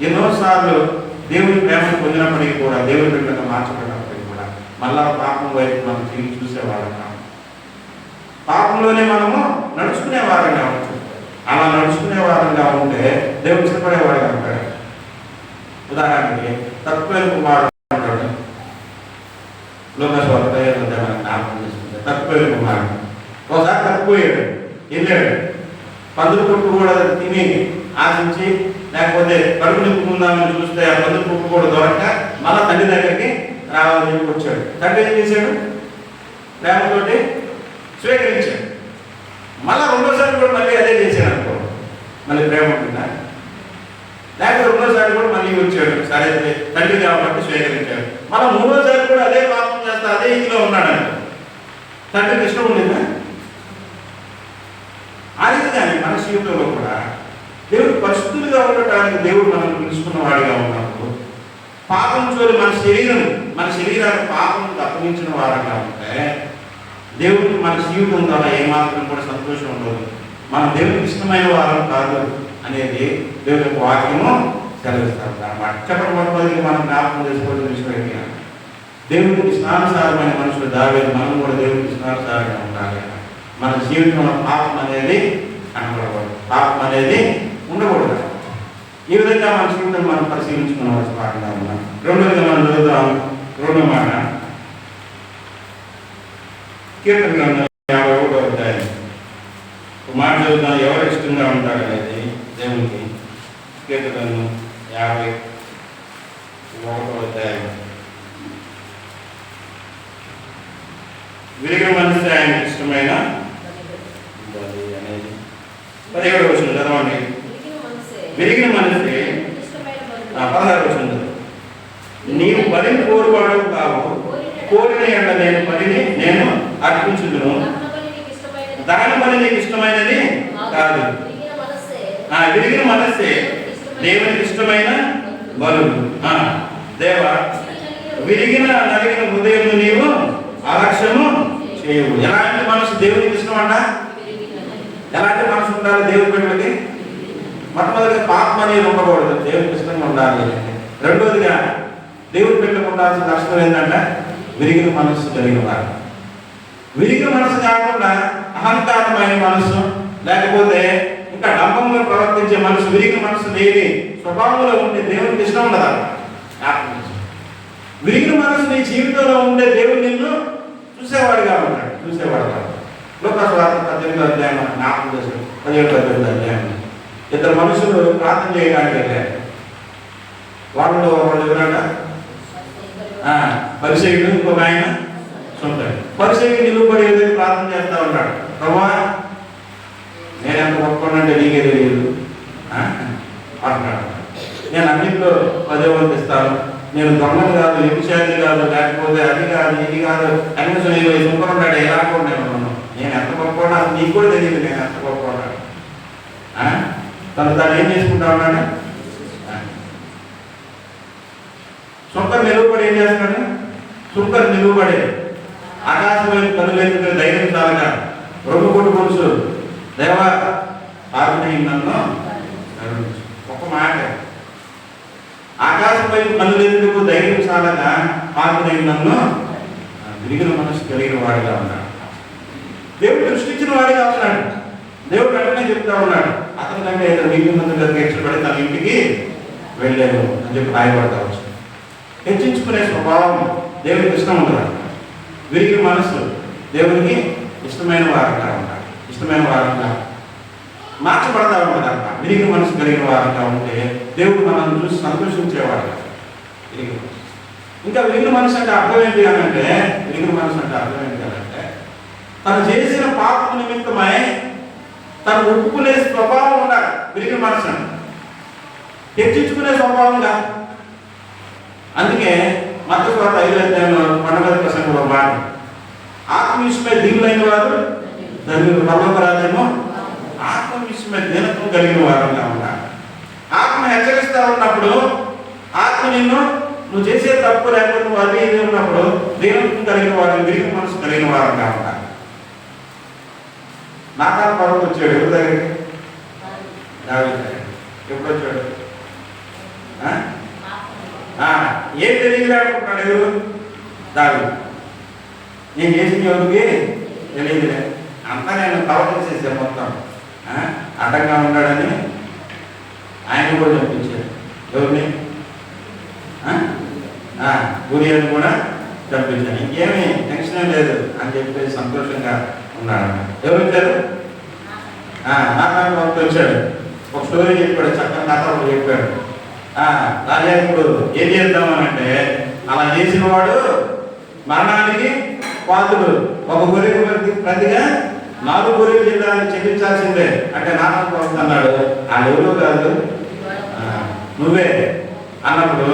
ఎన్నోసార్లు దేవుని ప్రేమను పొందినప్పటికీ కూడా దేవుని బిడ్డగా మార్చబడినప్పటికీ కూడా మళ్ళా పాపం వైపు మనం తిరిగి చూసేవాళ్ళం. పాపంలోనే మనము నడుచుకునే వారంగా ఉంటాం. అలా నడుచుకునే వారంగా ఉంటే దేవుడు ఇష్టపడేవాడుగా ఉంటాడు. ఉదాహరణకి తక్కువ కుమారుడు ఉంటాడు. లోకస్వార్థ మనకు జ్ఞాపకం చేసుకుంటే తక్కువ కుమారుడు ఒకసారి తప్పిపోయాడు, వెళ్ళాడు. పందులు పుట్టు కూడా తిని ఆశించి లేకపోతే కడుపు నింపుకుందామని చూస్తే ఆ పందులు పుట్టు కూడా దొరక్క మళ్ళా తండ్రి దగ్గరికి రావాలని చెప్పి వచ్చాడు. తండ్రి ఏం చేశాడు? ప్రేమతోటి స్వీకరించాడు. మళ్ళా రెండోసారి కూడా మళ్ళీ అదే చేశాడు అనుకో, మళ్ళీ ప్రేమ ఉంటుందా? లేకపోతే రెండోసారి కూడా మళ్ళీ వచ్చాడు, సరే తండ్రి కాబట్టి స్వీకరించాడు. మళ్ళీ మూడోసారి కూడా అదే పాపం చేస్తా అదే ఇంట్లో ఉన్నాడు అనుకో, తండ్రికి ఇష్టం ఉండిందా? అది కానీ మన జీవితంలో కూడా దేవుడు పరిశుద్ధులుగా ఉండటానికి దేవుడు మనం పిలుచుకున్న వాడిగా ఉన్నప్పుడు పాపం చోరి మన శరీరాన్ని పాపం అప్పగించిన వారంగా ఉంటే దేవుడికి మన జీవితం ద్వారా ఏమాత్రం కూడా సంతోషం ఉండదు. మనం దేవుడికి ఇష్టమైన వారం కాదు అనేది దేవుడి యొక్క వాక్యము సెలవిస్తారు అన్నమాట. చెప్పబడిన మనం జ్ఞాపకం చేసుకోవాల్సిన విషయం దేవుడికి ఇష్టానుసారమైన మనుషులు దావేది మనం కూడా దేవుడికి ఇష్టానుసారంగా ఉండాలి. మన జీవితంలో పాపం అనేది కనబడకూడదు, పాపం అనేది ఉండకూడదు. ఈ విధంగా మన జీవితం మనం పరిశీలించుకున్న పాఠంగా ఉన్నాం. రెండోదిగా మనం చదువుతాం. రెండో మాట కీర్తన గ్రంథం 51వ అధ్యాయం మాట చదువుతాం. ఎవరు ఇష్టంగా ఉంటారు అనేది దేవునికి కీర్తనలు 51వ అధ్యాయం. విరిగిన మనసు ఆయనకి ఇష్టమైన బలి అనేది 17వ వచనం చదవండి. విరిగిన మనసే 16వ వచనం చదవండి. నీవు బలిని కోరువాడు కావు, కోరిన ఎడల నేను బలిని అర్పించుదును. దహన బలి నీకు ఇష్టమైనది కాదు. విరిగిన మనస్సే దేవునికి ఇష్టమైన బలులు. దేవా, నలిగిన హృదయం నీవు అలక్ష్యము చేయవు. ఎలాంటి మనసు దేవునికి ఇష్టం అంట? ఎలాంటి మనసు ఉండాలి దేవుని బిడ్డలకి? మొట్టమొదటిగా పాపం అనేది ఉండకూడదు, దేవునికి ఇష్టంగా ఉండాలి. రెండోదిగా దేవుని బిడ్డలకు ఉండాల్సిన లక్షణం ఏంటంటే విరిగిన మనస్సు కలిగిన వారు. విరిగిన మనసు కాకుండా అహంకారమైన మనసు, లేకపోతే ఇంకా డంబంలో ప్రవర్తించే మనసు, విరిగిన మనసు లేని స్వభావంలో ఉంటే దేవునికి ఇష్టం ఉండదా? విరిగిన మనసు నీ జీవితంలో ఉండే దేవుడు నిన్ను చూసేవాడుగా ఉంటాడు. లోకాసు వార్త 18వ అధ్యాయం 17వ అధ్యాయం. ఇద్దరు మనుషులు ప్రార్థన చేయడానికి వెళ్ళారు. వాళ్ళు ఎవరన్నా పరిచయుడు, ఇంకొక ఆయన సొంతాడు. పరిచయుడు నిలువబడి ప్రార్థన చేస్తా ఉంటాడు. ప్రభువా, నేను ఎంత గొప్పనంటే నీకే తెలియదు అంటున్నాడు. నేను అన్నింటిలో 10వ వంతు ఇస్తాను. నేను దొంగలు కాదు, వ్యభిచారి కాదు, లేకపోతే అది కాదు, ఇది కాదు, కనీసం 20 సూపర్ ఉన్నాడు. ఎలా ఉన్నాను నేను ఎంత గొప్ప అసలు నీకు కూడా తెలియదు నేను ఎంత గొప్ప ఉన్నాడు. తాను ఏం చేసుకుంటా ఉన్నాడు? సుంకర్ నిలువబడి ఏం చేస్తున్నాడు? సుంకర్ నిలువబడే ఆకాశమైన కనులేందుకు ధైర్యం చాలగా రొమ్ము కొట్టు పురుషు దేవా ఆగ్నేయం నన్ను ఒక మాట. ఆకాశం వైపు కనులేందుకు ధైర్యం చాలగా ఆగ్నేయం నన్ను విరిగిన మనసు కలిగిన వాడిగా ఉన్నాడు. దేవుడు సృష్టించిన వాడిగా ఉన్నాడు. దేవుడు వెంటనే చెప్తా ఉన్నాడు, అతని కంటే 2 మంది హెచ్చబడి తన ఇంటికి వెళ్ళాను అని చెప్పి రాయబడతా వచ్చు. హెచ్చించుకునే స్వభావం దేవునికి ఇష్టం ఉండదు. విరిగిన మనసు దేవునికి ఇష్టమైన వారంగా ఉంటారు. ఇష్టమైన వారంగా మార్చబడతా ఉంటారు. విరిగిన మనసు కలిగిన వారంగా ఉంటే దేవుడు మనల్ని చూసి సంతోషించేవాడు. ఇంకా విరిగిన మనసు అంటే అర్థం ఏంటి అని అంటే, విరిగిన మనసు అంటే అర్థం ఏంటి అని అంటే, తను చేసిన పాపం నిమిత్తమై తను ఒప్పుకునే స్వభావం ఉండాలి. విరిగిన మనసు హెచ్చించుకునే స్వభావంగా. అందుకే మత్తయి సువార్త 5వ అధ్యాయంలో 12వ ప్రసంగంలో మాట, ఆత్మవిషయమై దీనులైన వారు ధన్యులు, పరలోక రాజ్యము. ఆత్మవిషయమై దీనత్వం కలిగిన వారంగా ఉండాలి. ఆత్మ హెచ్చరిస్తూ ఉన్నప్పుడు, ఆత్మ నువ్వు చేసే తప్పు లేకపోతే నువ్వు అది ఇది ఉన్నప్పుడు దీనత్వం కలిగిన వారు, విరిగిన మనసు కలిగిన వారంగా ఉండాలి. నాతాను పర్వతం వచ్చాడు ఎవరి దగ్గరికి? దావీదు దగ్గరికి. ఎప్పుడు వచ్చాడు? ఏం తెలియలేకుంటున్నాడు ఎవరు? దావీదు. నేను చేసిన ఎవరికి తెలియదులే, అంతా నేను కవర్ చేసేసాను మొత్తం. అడ్డంగా ఉన్నాడని ఆయన కూడా చంపించాడు. ఎవరిని? గురియని కూడా చంపించాను. ఇంకేమీ టెన్షన్ లేదు అని చెప్పేసి సంతోషంగా ఉన్నాడు. ఎవరు వచ్చారు? నాతాను భక్తుడు వచ్చాడు. ఒక స్టోరీ చెప్పాడు, చక్కని కథ ఒకటి చెప్పాడు. రాజా ఇప్పుడు ఏం చేద్దామనంటే, అలా చేసిన వాడు మరణానికి పాత్రుడు. ఒక గొర్రె ప్రతిగా 4 గొర్రెలు చెల్లించాల్సిందే అంటే నాతాను భక్తుడు అన్నాడు. ఎవరు కాదు, నువ్వే అన్నప్పుడు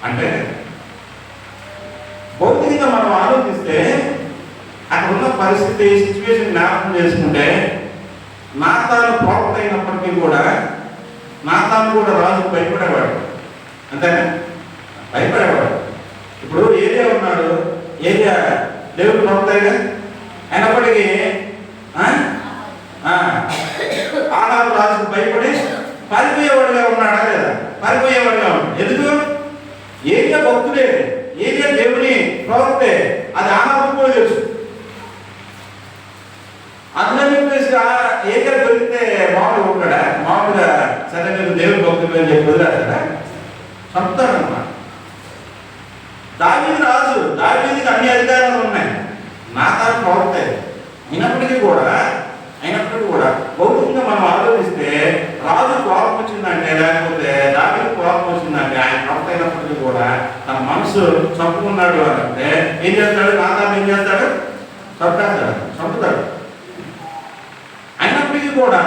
అంటే భౌతికంగా మనం ఆలోచిస్తే అక్కడ ఉన్న పరిస్థితి సిచ్యువేషన్ జ్ఞాపకం చేసుకుంటే, నాతాను ప్రవక్త అయినప్పటికీ కూడా నాతాను కూడా రాజు భయపడేవాడు. అంతేనా? భయపడేవాడు. ఇప్పుడు ఏరియా ఉన్నాడు, ఏరియా దేవుడు ప్రవక్తగా అయినప్పటికీ ఆహాబు రాజుకు భయపడి పారిపోయేవాడుగా ఉన్నాడా లేదా? పారిపోయేవాడుగా ఉన్నాడు. ఎందుకు? ఏరియా భక్తుడే, ఏరియా దేవుని ప్రవక్తే. అది ఆహాబు కూడా తెలుసు. అందులో చెప్పేసి ఏరియా దొరికితే మామూలుగా ఉంటాడా? మామూలుగా సరే నేను దేవుని భక్తుడు అని చెప్పి వదిలేస్తాడా? చంపుతాడన్నమాట. దావీదు రాజు, దావీదుకి అన్ని అధికారాలు ఉన్నాయి, నాతాను ప్రవక్తే. అయినప్పటికీ కూడా మనస్సు చంపుకున్నాడు అని అంటే ఏం చేస్తాడు? నాతాన్ని ఏం చేస్తాడు? చంపుతాడు. అయినప్పటికీ కూడా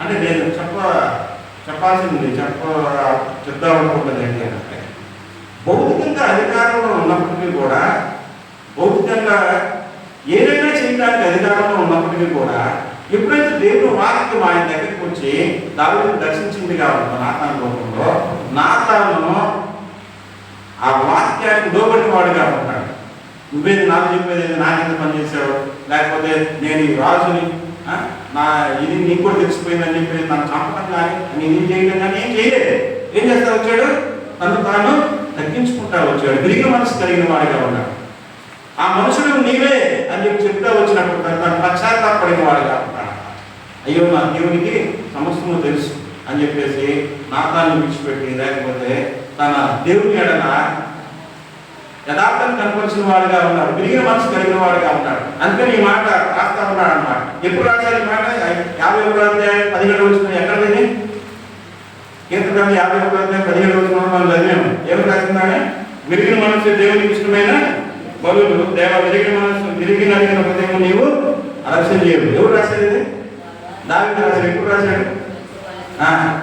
అంటే నేను చెప్పాల్సింది చెప్దామనుకుంటుంది ఏంటి అంటే, భౌతికంగా అధికారంలో ఉన్నప్పటికీ కూడా, భౌతికంగా ఏదైనా చేయడానికి అధికారంలో ఉన్నప్పటికీ కూడా, ఎప్పుడైతే దేవుని వాక్యం ఆయన దగ్గరికి వచ్చి దావీదుని దర్శించింది కాబట్టి నాతాను రూపంలో, నాతాను ఆ వాక్యానికి లోబడిన వాడుగా ఉంటాడు. నువ్వేది నాకు చెప్పేది, నాకెంత పనిచేసావు, లేకపోతే నేను ఈ రాజుని, నా ఇది నీకు కూడా తెలిసిపోయిందని చెప్పేది నన్ను చంపడం కానీ నేను చేయడం కానీ ఏం చేయలేదు. ఏం చేస్తా వచ్చాడు? తను తాను తగ్గించుకుంటా వచ్చాడు. తిరిగి మనసు కలిగిన వాడిగా ఉన్నాడు. ఆ మనుషుడు నీవే అని చెప్పి చెప్తా వచ్చినప్పుడు తను పశ్చాత్తాపడిన వాడిగా ఉంటాడు. అయ్యో నా దేవునికి సమస్తము తెలుసు అని చెప్పేసి నాతాన్ని విడిచిపెట్టి, లేకపోతే తన దేవుని ఎడల యథార్థం కనపరిచిన వాడుగా ఉన్నాడు. విరిగిన మనసు కలిగిన వాడుగా ఉన్నాడు. అందుకని ఈ మాట రాస్తా ఉన్నాడు అన్నమాట. ఎప్పుడు రాశారు ఈ మాట? 51:17 ఎక్కడది? కీర్తన 51:17 మనం చదివాము. ఏమి రాసిందానే? విరిగిన మనసు దేవునికి ఇష్టమైన బలులు, విరిగిన మనసు విరిగి నలిగిన హృదయం నీవు అలక్ష్యం చేయవు. ఎవరు రాశారు ఇది? దావీదు రాశాడు. ఎప్పుడు రాశాడు?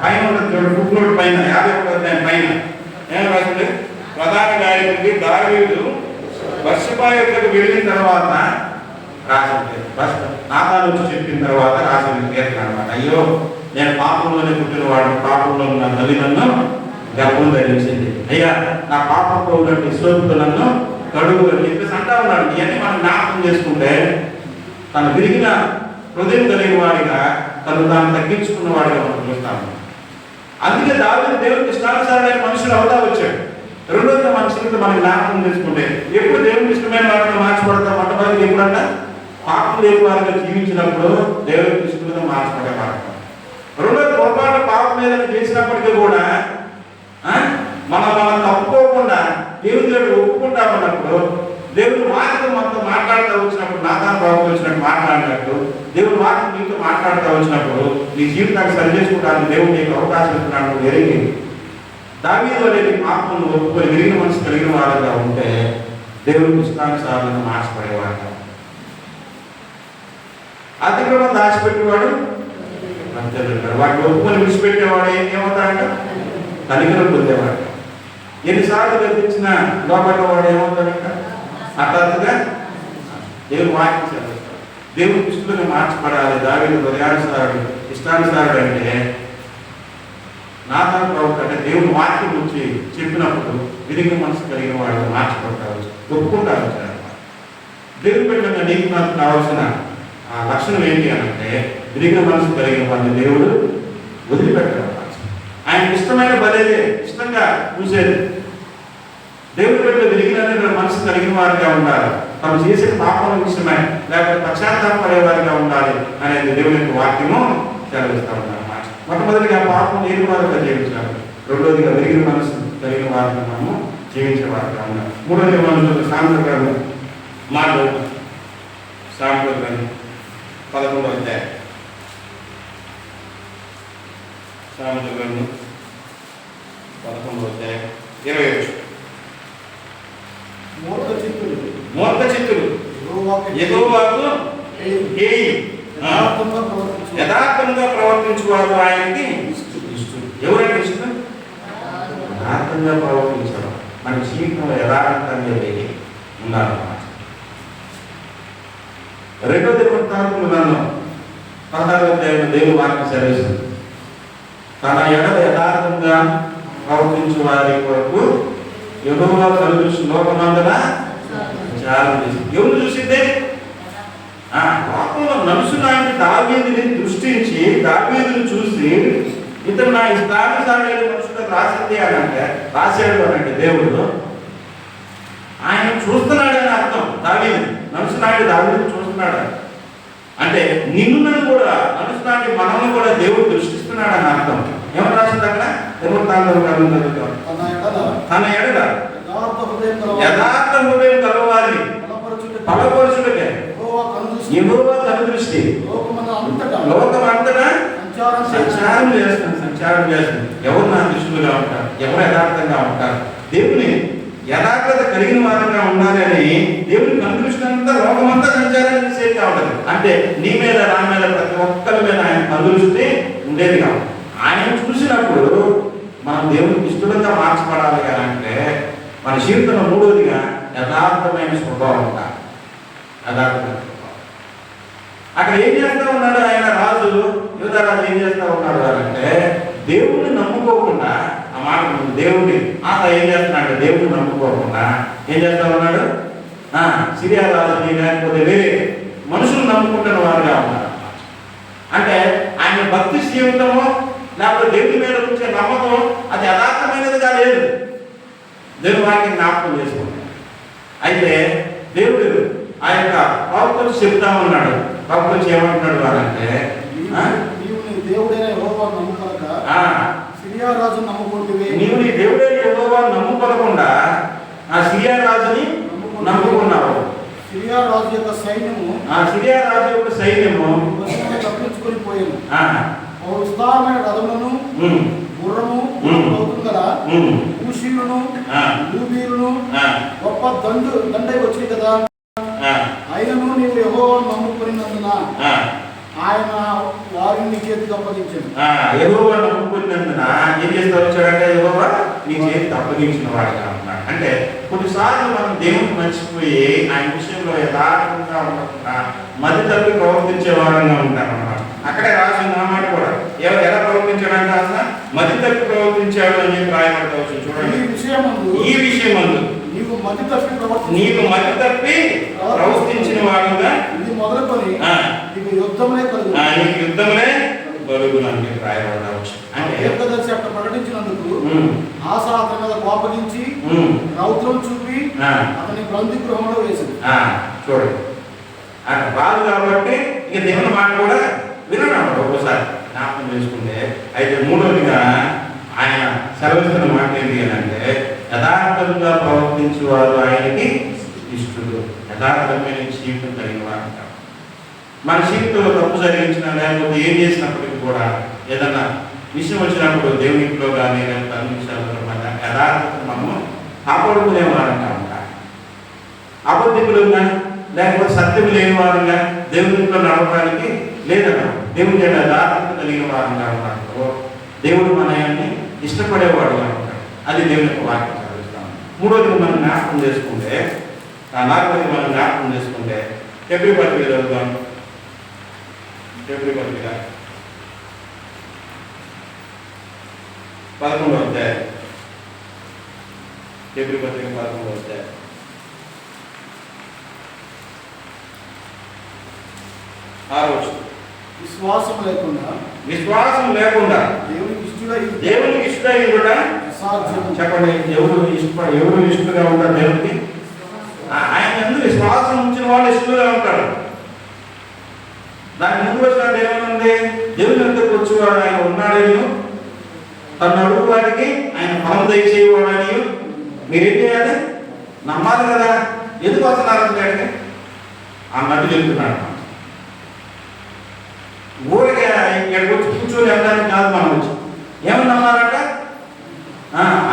పైన ఉంటుంది చూడండి, బుక్ నోట్ పైన 51 పైన ఏం రాశాడు? ప్రధాన గాయకుడికి దావీదు బత్షెబా యొద్దకు వెళ్ళిన తర్వాత రాసింది. నాతాను వచ్చి చెప్పిన తర్వాత రాసిన కీర్తన అన్నమాట. అయ్యో నేను పాపంలోనే పుట్టినవాడు, పాపంలో నా తల్లి నన్ను గర్భం ధరించింది. అయ్యా నా పాపంలో ఉన్నటువంటి ఇస్రాయేలు నన్ను కడుగు అని చెప్పేసి అంటా ఉన్నాడు. ఇవన్నీ మనం జ్ఞాపకం చేసుకుంటే తన విరిగిన హృదయం కలిగిన వాడిగా, తను తాను తగ్గించుకున్న వాడిగా మనం చూస్తాము. అందుకే దావీదు దేవునికి ఇష్టానుసారమైన మనుషులు అవుతా వచ్చాడు. రెండోది మనుషులతో మనం జ్ఞాపకం చేసుకుంటే ఎప్పుడు దేవునికి ఇష్టమైన వారిని మార్చబడతాం. మొట్టమొదటి ఎప్పుడన్నా పాపం లేని వారిగా జీవించినప్పుడు దేవునికి ఇష్టంగా మార్చబడేవాడు. రెండోది పొరపాటు పాపం మీద చేసినప్పటికీ కూడా మనం తప్పుకోకుండా దేవుని దగ్గర ఒప్పుకుంటా ఉన్నప్పుడు, దేవుని వాక్యం మనతో మాట్లాడుతూ వచ్చినప్పుడు, నాతాను బాబు వచ్చినట్టు మాట్లాడినట్టు దేవుని వాక్యం నీతో మాట్లాడుతూ వచ్చినప్పుడు నీ జీవితాన్ని సరి చేసుకోవడానికి దేవుడు నీకు అవకాశం ఇస్తున్నాడు. ఎరిగి దావీదు అనేది పాపం ఒప్పుకొని విరిగిన మనసు కలిగిన వాడుగా ఉంటే దేవుని ఇష్టానుసారంగా మార్చబడేవాడు. అతిక్రమం దాచిపెట్టేవాడు వాటిని ఒప్పుకొని విడిచిపెట్టేవాడు ఏమవుతాడంట? కనికరం పొందేవాడు. ఎన్నిసార్లు గర్తించినా లోపడ్డవాడు ఏమవుతాడంట? హఠాత్తుగా దేవుని వాక్యం చదివిస్తాడు. దేవుని దృష్టిలోనే మార్చబడాలి. దావీదు హృదయానుసారుడు, ఇష్టానుసారుడు అంటే నాతాను ప్రభు అంటే దేవుని వాక్యం వచ్చి చెప్పినప్పుడు విరిగిన మనసు కలిగిన వాడు మార్చబడతారు, ఒప్పుకుంటా వచ్చారు. దేవుని పెట్టిన నీకు నాకు కావాల్సిన ఆ లక్షణం ఏంటి అంటే విరిగిన మనసు కలిగిన వాడిని దేవుడు వదిలిపెట్టాడు. ఆయనకి ఇష్టమైన బలేదే ఇష్టంగా చూసేది. దేవుని పెట్టిన విరిగిన మనసు కలిగిన వారిగా ఉండాలి. తను చేసిన పాపం విషయమై లేకపోతే పశ్చాత్తాపడే వారిగా ఉండాలి అనేది దేవుని యొక్క వాక్యము సెలవిస్తా ఉన్నారు. మొట్టమొదటిగా పాపం లేని వారిగా జీవించాలి. రెండోదిగా విరిగిన మనసు కలిగిన వారిని మనము జీవించే వారిగా ఉన్నాం. మూడోది మనసు సాంద్రగాను మాట్లాడు సాంద్రగాను 11వ అధ్యాయం సాంద్రగాను 11వ అధ్యాయం 21. మూర్ఖ చిత్తులు యెహోవాకు యథార్థంగా ప్రవర్తించువారు ఆయనకి ఇష్టం. ఎవరంటే ఇష్టం? యథార్థంగా ప్రవర్తించడం. మన జీవితంలో యథార్థంగా ఉండాలన్నమాట. రెండోది వృత్తాంతములు నన్ను 16వ అధ్యాయంలో దేవుని వాక్యం సెలవిస్తుంది. తన ఎడల యథార్థంగా ప్రవర్తించు వారి కొరకు యెహోవా కలుగు లోకమందున విచారణ చేసింది. ఎవరు చూసిందే? లోకంలో మనుషులు ఆయన దావీదుని దృష్టించి దావీదుని చూసి ఇతను నా ఇష్టానుసారైన మనుషులకు రాసింది అని అంటే రాశాడు అనంటే దేవుడు ఆయన చూస్తున్నాడని అర్థం. దావీదు మనుషునాయుడు దావీదుని చూస్తున్నాడు అంటే నిన్ను కూడా మనుషునాటి మనల్ని కూడా దేవుడు దృష్టిస్తున్నాడని అర్థం. ఏమని రాసింది అక్కడ? తన ఎడల యథార్థ హృదయం కలవారిని బలపరచుటకే యెహోవా కను దృష్టి లోకమంతటా సంచారం చేస్తుంది. ఎవరు నా దృష్టిగా ఉంటారు? ఎవరు యథార్థంగా ఉంటారు? దేవుని యథార్థత కలిగిన వారంగా ఉండాలి అని దేవుని కనుదృష్టినంతా లోకమంతా సంచారం చేసేది ఉంటుంది. అంటే నీ మీద నా మీద ప్రతి ఒక్కరి మీద ఆయన కనుదృష్టి ఉండేది కాదు. ఆయన చూసినప్పుడు మనం దేవునికి ఇష్టంగా మార్చబడాలి కదా అంటే మన జీవితంలో మూడోదిగా యథార్థమైన స్వభావం ఉండాలి. యథార్థమైన స్వభావం. అక్కడ ఏం చేస్తూ ఉన్నాడు ఆయన రాజు, యూదారాజు ఏం చేస్తూ ఉన్నాడు అంటే దేవుణ్ణి నమ్ముకోకుండా, ఆ మాట దేవుడిని ఏం చేస్తున్నాడు, దేవుడిని నమ్ముకోకుండా ఏం చేస్తా ఉన్నాడు, సిరియా రాజుని లేకపోతే వేరే మనుషులు నమ్ముకుంటున్న వారుగా ఉన్నారు. అంటే ఆయన భక్తి జీవితము లేకపోతే దేవుడి మీద వచ్చే నమ్మకం అది యథార్థమైనదిగా లేదు. దేవుని వాక్యం జ్ఞాపకం చేసుకుంటాడు. అయితే దేవుడు ఆ యొక్క ప్రవక్తలు చెప్తా ఉన్నాడు. ప్రవక్తలు ఏమంటున్నాడు వారంటే, దేవుడైన యెహోవాను నమ్ముకొనక సిరియా రాజును నమ్ముకుంటువే. నీవు నీ దేవుడైన యెహోవాను నమ్ముకొనకుండా ఆ సిరియా రాజుని నమ్ముకున్నావు. సిరియా రాజు యొక్క సైన్యము తప్పించుకొని పోయాను. విస్తారమైన రథములను గుర్రము గల కూషీయులను లూబీయులను గొప్ప దండై వచ్చింది కదా. అయినను నీవు యెహోవాను నమ్ముకున్నందున ఆయన వారిని నీ చేతికి అప్పగించాడు. యెహోవాను నమ్ముకున్నందున ఏం చేస్తూ వచ్చాడంటే యెహోవా నీ చేతికి అప్పగించిన వాడుగా ఉన్నాడు. అంటే కొన్నిసార్లు మనం దేవుని మర్చిపోయి ఆయన విషయంలో యథార్థంగా ఉండకుండా మధ్య తప్పి ప్రవర్తించే వారంగా ఉంటాం అన్నమాట. అక్కడే రాసిన మాట కూడా ఎలా ప్రవర్తించాడంటే అసలు మధ్య తప్పి ప్రవర్తించాడు అని చెప్పి రాయబడవచ్చు. చూడండి, ఈ విషయమందు నీవు మధ్య తప్పి ప్రవర్తించిన వాడుగా ఇది మొదలుకొని నీకు యుద్ధములే కలుగునని రాయబడవచ్చు. అంటే దీర్ఘదర్శి అక్కడ ప్రకటించినందుకు ఆశ అతని మీద కోపగించి రౌద్రం చూపి అతని బందీ గృహంలో వేసింది. చూడండి, అక్కడ బాధ కాబట్టి ఇక దేవుని మాట కూడా వినడం ఒక్కోసారి జ్ఞాపకం చేసుకుంటే. అయితే మూడవదిగా ఆయన సెలవిస్తున్న మాట ఏంటి అని అంటే యథార్థంగా ప్రవర్తించేవారు ఆయనకి ఇష్టలు. యథార్థమైన జీవితం కలిగిన వారు. మన జీవితంలో తప్పు జరిగించినా లేకపోతే ఏం చేసినప్పటికీ కూడా ఏదన్నా విషయం వచ్చినప్పుడు దేవుని ఇంట్లో కానీ లేకపోతే అన్ని విషయాల్లో యథార్థత మనము కాపాడుకునే వారంగా ఉంటారు. అబద్ధికులుగా లేకపోతే సత్యం లేని వారంగా దేవుని ఇంట్లో నడవడానికి లేదన్నా దేవుని యథార్థత కలిగిన వారంగా ఉంటారు. దేవుడు మనయాన్ని ఇష్టపడేవాడుగా ఉంటాడు. అది దేవుని యొక్క వాక్యం చదువుతాం. మూడోది మనం జ్ఞాపకం చేసుకుంటే, నాలుగోది మనం జ్ఞాపకం చేసుకుంటే ఫిబ్రవరి పత్రిక చదువుతాం. ఫిబ్రవరి పత్రిక 11వ అధ్యాయం. ఫిబ్రవరి పత్రిక 11వ అధ్యాయం 6వ వచనం. విశ్వాసం లేకుండా దేవునికి ఇష్టడై కూడా చెప్పండి. ఎవరు ఇష్టగా ఉంటారు దేవునికి? ఆయన ఎందుకు విశ్వాసం ఉంచిన వాళ్ళు ఇష్టంగా ఉంటారు. దాని ముందు వచ్చినట్టు ఏమనుంది, దేవుని ఎందుకు వచ్చేవాడు ఆయన ఉన్నాడని, తను అడుగు వారికి ఆయన ఫలం దయచేవాడని మీరేం చేయాలి? నమ్మాలి కదా. ఎందుకు వస్తున్నారు అంటే అన్నట్టు చెప్తున్నాడు. ఊరికే ఇక్కడికి వచ్చి కూర్చొని వెళ్ళడానికి కాదు. మనం వచ్చి ఏమని నమ్మాలంట,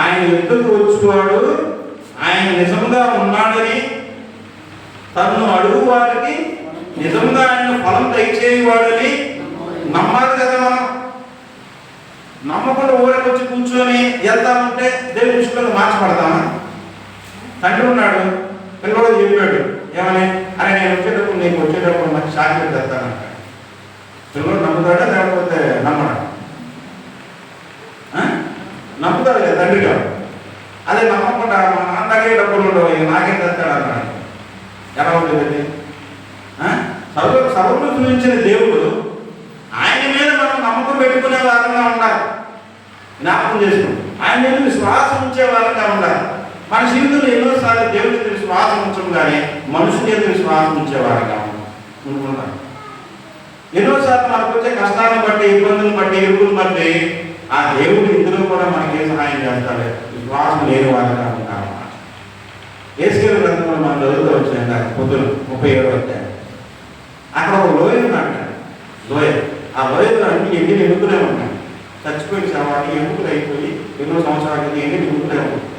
ఆయన ఎందుకు వచ్చేవాడు, ఆయన నిజంగా ఉన్నాడని, తను అడుగు వారికి నిజంగా ఆయన ఫలం దయచేవాడని నమ్మాలి కదా. మనం నమ్మకుండా ఊరికి వచ్చి కూర్చొని వెళ్తామంటే దేవుని దృష్టిలో మార్చబడతామా? తండ్రి ఉన్నాడు, పిల్లవాడు చెప్పాడు ఏమని, అరే నేను వచ్చేటప్పుడు నీకు వచ్చేటప్పుడు మంచి సాక్షి తెస్తానంట. పిల్లలు నమ్ముతాడా లేకపోతే నమ్మడా? నమ్ముతాడు కదా తండ్రి గారు. అదే నమ్మకుండా మా నాన్నకే డబ్బులు ఉండవు, ఇక నాకేం తెస్తాడు అన్నాడు. ఎలా ఉంటుంది? సర్వులు చూపించిన దేవుడు ఆయన మీద మనం నమ్మకం పెట్టుకునే వారంగా ఉండాలి. జ్ఞాపకం చేసుకుంటాం. ఆయన మీద విశ్వాసం ఉంచే వారంగా ఉండాలి. మన జీవితంలో ఎన్నోసార్లు దేవుడి మీద విశ్వాసం ఉంచం కానీ మనుషుల మీద విశ్వాసం ఉంచేవారంగా ఉంటున్నాం. ఎన్నోసార్లు మనకు వచ్చే కష్టాలను బట్టి, ఇబ్బందులను బట్టి, ఇరుకులు బట్టి ఆ దేవుడు ఇందులో కూడా మనకి ఏ సహాయం చేస్తాడు? విశ్వాసం లేని వారంగా ఉంటారు. యేసుకేలు గ్రంథంలో మనం చదువుతూ వచ్చిన పొద్దున 37వ అధ్యాయం. అక్కడ ఒక లోయ ఉందంట. లోయ, ఆ లోయలో అన్ని ఎండిన ఎముకలే ఉంటాయి. చచ్చిపోయిన శవాన్ని ఎముకలు అయిపోయి ఎన్నో సంవత్సరాలకి ఎండిన ఎముకలే ఉంటాయి.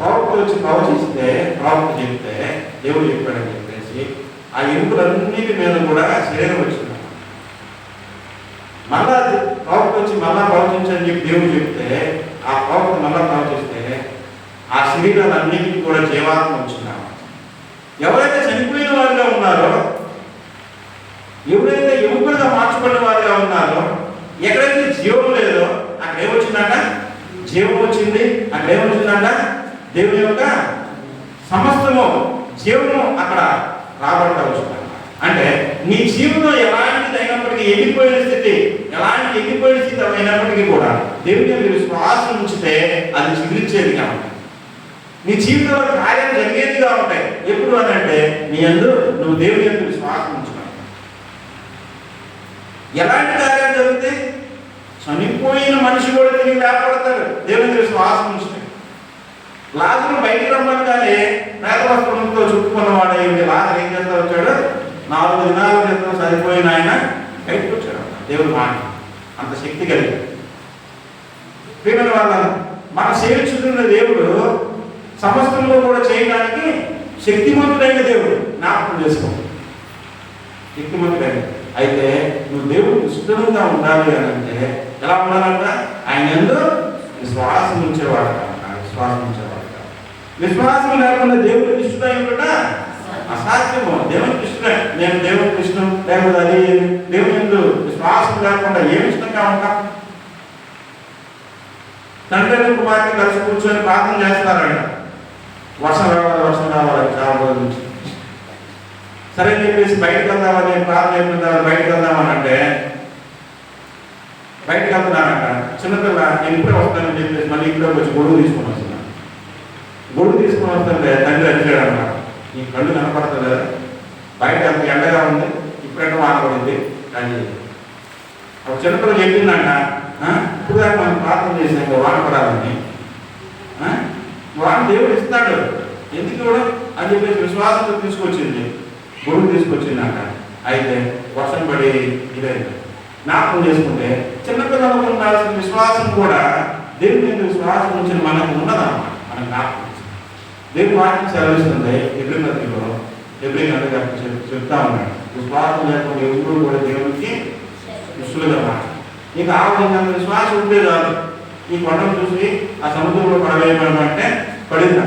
ప్రవక్త వచ్చి ప్రవచిస్తే ప్రవక్త చెప్తే దేవుడు చెప్పాడని చెప్పేసి ఆ ఎముకలన్నిటి మీద కూడా శరీరం వచ్చింది. మళ్ళా ప్రవక్త వచ్చి మళ్ళా ప్రవచించని చెప్పి దేవుడు చెప్తే ఆ ప్రవక్త మళ్ళా ప్రవచిస్తే ఆ శరీరాలన్నిటికీ కూడా జీవాత్మ వచ్చిందా. ఎవరైతే చనిపోయిన వారిగా ఉన్నారో, ఎవరైతే ఎముకలుగా మార్చబడిన వారిగా ఉన్నారో, ఎక్కడైతే జీవం లేదో అక్కడ ఏమొచ్చిందంట? జీవం వచ్చింది. అక్కడ ఏమొచ్చిందంట? దేవుని యొక్క సమస్తము జీవము అక్కడ రాబడతా వచ్చింది. అంటే నీ జీవితం ఎలాంటిది అయినప్పటికీ, ఎండిపోయిన స్థితి, ఎలాంటి ఎండిపోయిన స్థితి అయినప్పటికీ కూడా దేవుని యొక్క విశ్వాసం ఉంచితే అది చిగురించేదిగా ఉంటాయి. నీ జీవితంలో కార్యాలు జరిగేదిగా ఉంటాయి. ఎప్పుడు అని అంటే నీ యందు నువ్వు దేవుని యొక్క విశ్వాసం ఉంచుతావు. ఎలాంటి కార్యాలు జరుగుతాయి? చనిపోయిన మనిషి కూడా తిరిగి లేపడతాడు దేవుని విశ్వాసం ఉంచుతాడు. లాజరు బయటికి రమ్మనగానే పేద వస్త్రంతో చుట్టుకున్నవాడు అయ్యి లాజరు ఏం చేస్తా వచ్చాడు? 4 దినాల క్రితం సరిపోయిన ఆయన బయటకు వచ్చాడు. దేవుడు మాట అంత శక్తి కలిగి. ప్రియమైన వాళ్ళను మన సేవించుతున్న దేవుడు సమస్తంలో కూడా చేయడానికి శక్తిమంతుడైన దేవుడు. జ్ఞాపకం చేసుకో, శక్తిమంతుడైన. అయితే నువ్వు దేవుడికి ఇష్టంగా ఉండాలి అని అంటే ఎలా ఉండాలంట? ఆయన యందు విశ్వాసం ఉంచేవాడు. విశ్వాసం ఉంచేవాడు. విశ్వాసం లేకుండా దేవుడికి ఇష్టమై ఉండటం అసాధ్యము. దేవునికి ఇష్టమే. నేను దేవునికి ఇష్టం లేకపోతే అది దేవుని యందు విశ్వాసం లేకుండా ఏమి ఇష్టంగా ఉంటాం? తండ్రి కుమార్తె కలిసి కూర్చొని ప్రార్థన చేస్తారంట. వర్షం రావాలి చాలా రోజుల నుంచి. సరే అని చెప్పేసి బయటకు వెళ్దామని ప్రార్థన అయిపోయిందా బయటకు వెళ్దామని అంటే బయటకు వెళ్తున్నానంట. చిన్నపిల్ల నేను ఇప్పుడే వస్తానని చెప్పేసి మళ్ళీ ఇప్పుడే వచ్చి గొడుగు తీసుకొని వస్తున్నాను. గొడుగు తీసుకొని వస్తుంటే తండ్రి అడిగాడు అన్నమాట, నీ కళ్ళు కనపడుతుంది, బయట అంత ఎండగా ఉంది, ఇప్పుడంటే వాన పడింది అని. అప్పుడు చిన్నపిల్ల చెప్పిందంట, ఇప్పుడు దాకా మనం ప్రార్థన చేసాం వాన పడాలని, వాన దేవుడు ఇస్తాడు, ఎందుకు ఇవ్వడం అని చెప్పేసి విశ్వాసంతో తీసుకొచ్చింది. గొడుగు తీసుకొచ్చిందంట. అయితే వర్షం పడి ఇదైంది. జ్ఞాపకం చేసుకుంటే చిన్నపిల్లలకు ఉండాల్సిన విశ్వాసం కూడా దేవుని మీద విశ్వాసం ఉంచిన మనకు ఉన్నదన్నమాట. మనం జ్ఞాపకం దేవుని వాక్యం సెలవిస్తుంది. ఎబ్రీ పత్రికలో ఎబ్రీ చెప్తా ఉన్నాడు, విశ్వాసం లేకుండా ఎవరు కూడా దేవునికి ఇష్టలుగా మాట. నీకు ఆవరించినంత విశ్వాసం ఉంటే చాలు. ఈ కొండను చూసి ఆ సముద్రంలో పడవేయమంటే పడిందా?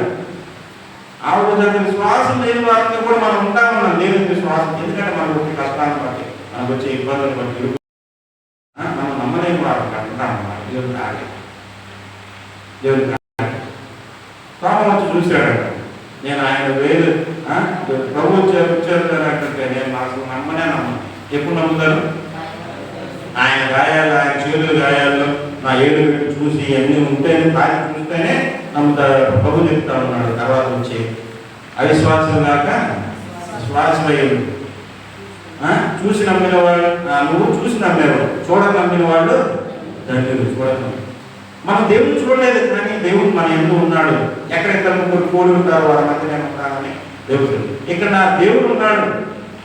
ఆవరించినంత విశ్వాసం లేని వారిని కూడా మనం ఉంటామన్నాం దేవుని విశ్వాసం. ఎందుకంటే మనకు వచ్చే కష్టాన్ని బట్టి, మనకు వచ్చే ఇబ్బందులు బట్టి మనం నమ్మలేని వారు ఉంటామన్నమాట. దేవుని రాగే దేవుని పాపం వచ్చి చూశాడు. నేను ఆయన వేలు ప్రభు వచ్చారంటే నేను నాకు నమ్మనే నమ్మను. ఎప్పుడు నమ్ముతారు? ఆయన గాయాలు, ఆయన చేతులు గాయాలు, నా ఏడు పెట్టి చూసి అన్నీ ఉంటేనే తాకి చూస్తేనే నమ్ముతారు. ప్రభు చెప్తా ఉన్నాడు. తర్వాత వచ్చి అవిశ్వాసం కాక విశ్వాసమయ్యాడు. చూసి నమ్మిన వాడు, నువ్వు చూసి నమ్మేవాడు, చూడ నమ్మిన వాడు ధన్యుడు. చూడను మనం దేవుని చూడలేదు, కానీ దేవుడు మన ఎందుకు ఉన్నాడు. ఎక్కడెక్కడ ముగ్గురు కోడి ఉంటారు, వాళ్ళ మధ్య నేను ఉంటానని దేవుడు. ఇక్కడ నా దేవుడు ఉన్నాడు,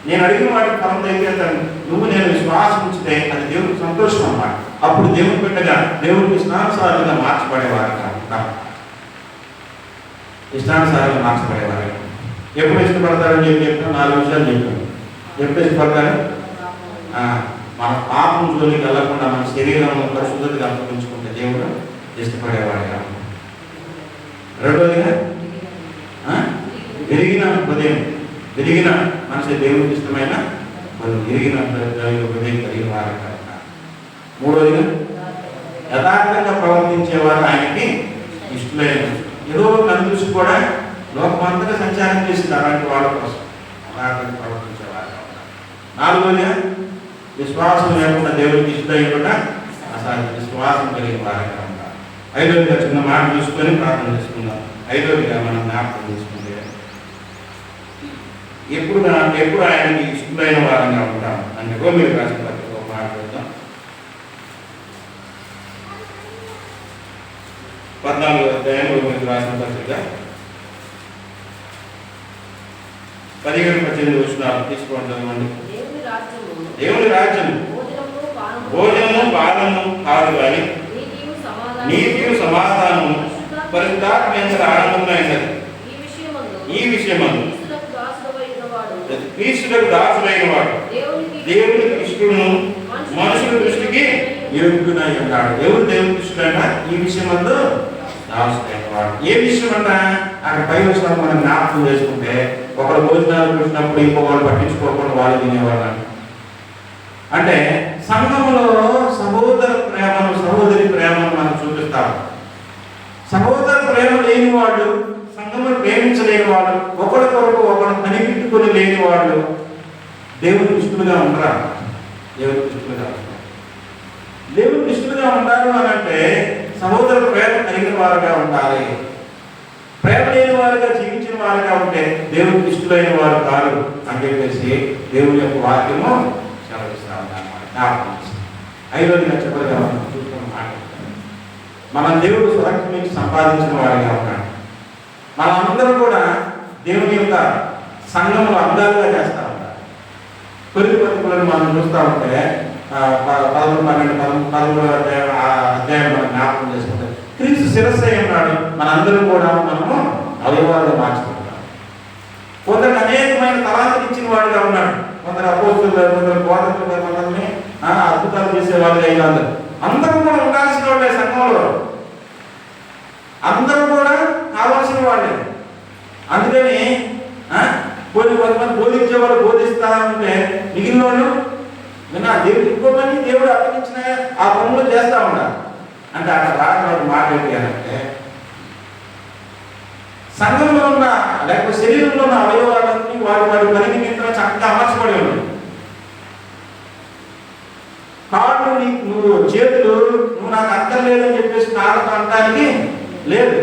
నేను అడిగిన వాటికి ఫలం దయచేస్తాను. నువ్వు నేను విశ్వాసం ఉంచితే అది దేవుడికి సంతోషం అన్నమాట. అప్పుడు దేవుని బిడ్డగా దేవుడికి ఇష్టానుసారంగా మార్చబడేవారు ఉంటాం. ఇష్టానుసారంగా మార్చబడేవారు. ఎప్పుడు ఇష్టపడతారని చెప్పి 4 విషయాలు చెప్పాను. ఎప్పుడు ఇష్టపడతారు? మన పాపం జోలికి వెళ్ళకుండా మన శరీరం పరిశుద్ధతగా అప్పగించుకుంటే దేవుడు ఇష్టపడేవాడుగా. రెండోదిగా విరిగిన హృదయం, విరిగిన మనసు దేవుడికి ఇష్టమైన విరిగిన హృదయం కలిగిన వారు. మూడోదిగా యథార్థంగా ప్రవర్తించేవారు ఆయనకి ఇష్టమైన. ఏదో కనిపిస్తూ కూడా లోకమంతగా సంచారం చేసింది అలాంటి వాళ్ళ కోసం యథార్థంగా ప్రవర్తించేవారు. నాలుగోదిగా విశ్వాసం లేకుండా దేవుడికి ఇష్టమైనకుండా అసలు విశ్వాసం కలిగిన వారంగా ఉంటారు. ఐదోదిగా చిన్న మాట చూసుకొని ప్రార్థన చేసుకుందాం. ఐదోదిగా మనం జ్ఞాపకం చేసుకుంటే ఎప్పుడు ఆయనకి ఇష్టమైన వారంగా ఉంటాం. అందుకో మీరు రాసిన పత్రిక ఒక మాట చూద్దాం. 14వ అధ్యాయంలో మీరు రాసిన పత్రిక 17-18 వచనాలు తీసుకోండి. దేవుని రాజ్యం భోజనము పానము కాదు కానీ నీతియు సమాధానము పరిశుద్ధాత్మ యందు ఆనందమైనది. ఈ విషయమందు క్రీస్తులకు దాసుడైన వాడు దేవునికి ఇష్టడును మనుషుల దృష్టికి యోగ్యుడై ఉన్నాడు. ఎవరు దేవునికి ఇష్టడైనా ఈ విషయమందు దాసుడైన వాడు. ఏ విషయం అంట అక్కడ పై వచ్చినప్పుడు మనం జ్ఞాపకం చేసుకుంటే ఒకరు భోజనాలు చూసినప్పుడు ఇంకో వాళ్ళు పట్టించుకోకుండా వాళ్ళు తినేవాళ్ళు. అంటే సంఘంలో సహోదర ప్రేమను సహోదరి ప్రేమను మనం చూపిస్తాం. సహోదర ప్రేమ లేని వాళ్ళు, సంఘంలో ప్రేమించలేని వాళ్ళు, ఒకరికొరకు ఒకరు కనిపెట్టుకుని లేని వాళ్ళు దేవుని ఇష్టలుగా ఉండరా? దేవుని ఇష్టలుగా ఉంటారు. దేవుని ఇష్టలుగా ఉంటారు అని అంటే సహోదర ప్రేమ కలిగిన వారుగా ఉండాలి. ప్రేమ లేని వారుగా జీవించిన వారుగా ఉంటే దేవునికి ఇష్టలైన వారు కాదు అని చెప్పేసి దేవుని యొక్క వాక్యము సెలవిస్తా ఉన్నాను. ఐదోదిగా చివరిగా మనం చూసుకుని మాట్లాడతాం. మనం దేవుడు స్వరక్షణ నుంచి సంపాదించిన వారిగా ఉన్నాడు. మనందరూ కూడా దేవుని యొక్క సంఘంలో అందాలుగా చేస్తూ ఉంటారు. కొన్ని పత్రికలను మనం చూస్తూ ఉంటే 11, 12, 13 అధ్యాయం మనం జ్ఞాపకం చేసుకుంటే క్రీస్తు శిరస్సు అయి ఉన్నాడు. మనందరూ కూడా మనము అవయవాలుగా మార్చుకుంటాం. కొందరు అనేకమైన తలాంతులు ఇచ్చిన వాడుగా ఉన్నాడు. కొందరు అపోస్తులు, కొందరు బోధకులు, కొందరిని అద్భుతాలు చేసేవాళ్ళు అయినా అందరూ కూడా ఉండాల్సిన వాళ్ళే. సంఘంలో అందరూ కూడా కావాల్సిన వాళ్ళే. అందుకని కొంతమంది బోధించేవాళ్ళు బోధిస్తా ఉంటే మిగిలిన వాళ్ళు విన్నా దేవుడు ఇంకో పని దేవుడు అప్పగించిన ఆ పనులు చేస్తూ ఉండాలి. అంటే అక్కడ రాక మాట ఏంటి అంటే సంఘంలో ఉన్న లేకపోతే శరీరంలో ఉన్న అవయవాలన్నీ వాడి పని నిమిత్తం చక్కగా అమర్చబడి ఉన్నాయి. కాళ్ళు నువ్వు చేతులు నువ్వు నాకు అక్కర్లేదని చెప్పేసి కాళ్ళతో అనడానికి లేదు.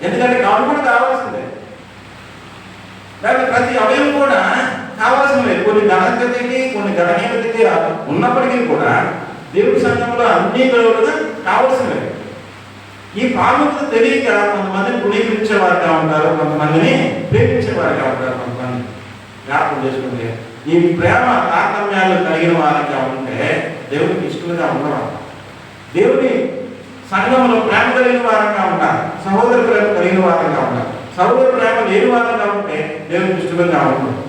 ఎందుకంటే కాళ్ళు కూడా కావాల్సిందే. లేకపోతే ప్రతి అవయవం కూడా కావాల్సినవే. కొన్ని ఘనతకి కొన్ని గణనీయతకి ఉన్నప్పటికీ కూడా దేవుడి సంఘంలో అన్ని గౌరవులుగా కావాల్సినవే. ఈ ప్రాముఖ్యత తెలియక కొంతమందిని పుణీకరించేవారుగా ఉంటారు, కొంతమందిని ప్రేమించేవారుగా ఉంటారు. కొంతమంది జ్ఞాపకం చేసుకుంటే ఈ ప్రేమ తారతమ్యాలు కలిగిన వారిగా ఉంటే దేవుడికి ఇష్టంగా ఉన్నవారు. దేవుని సంఘంలో ప్రేమ కలిగిన వారంగా ఉంటారు, సహోదర ప్రేమ కలిగిన వారంగా ఉంటారు. సహోదర ప్రేమ లేని వారంగా ఉంటే దేవుడికి ఇష్టంగా ఉంటారు.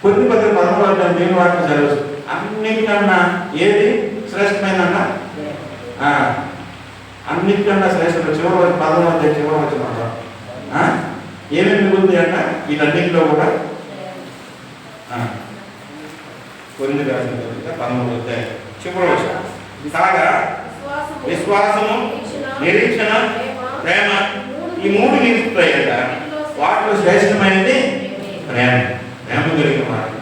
కొన్ని 13 దేవుని వాటిని చదివచ్చు. అన్నిటికన్నా ఏది శ్రేష్టమైందన్నా? అన్నిటికన్నా శ్రేష్ఠ చివరి 11 చివరి వచ్చిన ఏమేమి మిగులుతాయి అన్న వీటన్నింటిలో కూడా కొన్ని రాసిన 13 చివరి వచ్చిన కాగా విశ్వాసము, నిరీక్షణ, ప్రేమ ఈ 3 నిలుస్తాయట. వాటిలో శ్రేష్టమైనది ప్రేమ. ప్రేమ కలిగిన వారు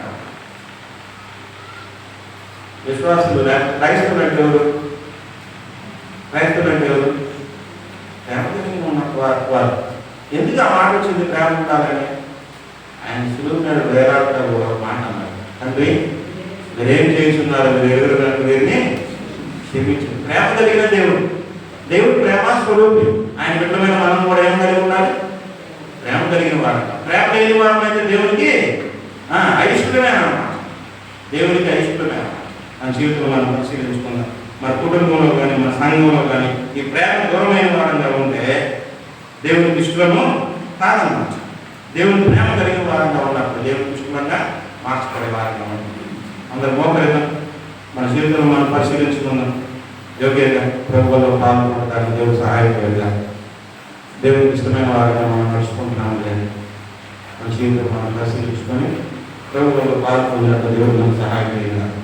విశ్వాసులు. క్రైస్తవులు అంటే ఎవరు? క్రైస్తవులు అంటే ఎవరు? ప్రేమ కలిగిన వారు. ఎందుకు ఆ మాట వచ్చింది ప్రేమ ఉండాలని? ఆయన సులువు నాడు వేలాడతారు ఒక మాట అన్నారు. తండ్రి మీరేం చేస్తున్నారు, మీరు ఎదురు వీరిని క్షమించు. ప్రేమ కలిగిన దేవుడు. దేవుడు ప్రేమ స్వరూపి. ఆయన బిడ్డమైన మనం కూడా ఏం కలిగి ఉండాలి? ప్రేమ కలిగిన వారు. ప్రేమ లేని వారం అయితే దేవునికి అయిష్టమే అన్నమాట. దేవునికి అయిష్టమే. మన జీవితంలో మనం పరిశీలించుకుందాం. మన కుటుంబంలో కానీ మన సంఘంలో కానీ ఈ ప్రేమ దూరమైన వారంగా ఉంటే దేవునికి ఇష్టము కాదన్నమాట. దేవుని ప్రేమ కలిగిన వారంగా ఉన్నప్పుడు దేవునికి ఇష్టంగా మార్చుకునే వారంగా ఉంటుంది. అందరు మోకరిద్దాం. మన జీవితంలో మనం పరిశీలించుకుందాం. యోగ్యంగా ప్రభువులో పాల్గొనడానికి దేవుడు సహాయం చేయాలి. దేవునికి ఇష్టమైన వారిగా మనం నడుచుకుంటున్నాము లేదు. మన జీవితంలో మనం పరిశీలించుకొని ప్రభువులో పాల్గొనేందుకు దేవుడు మనకు సహాయం చేయాలి.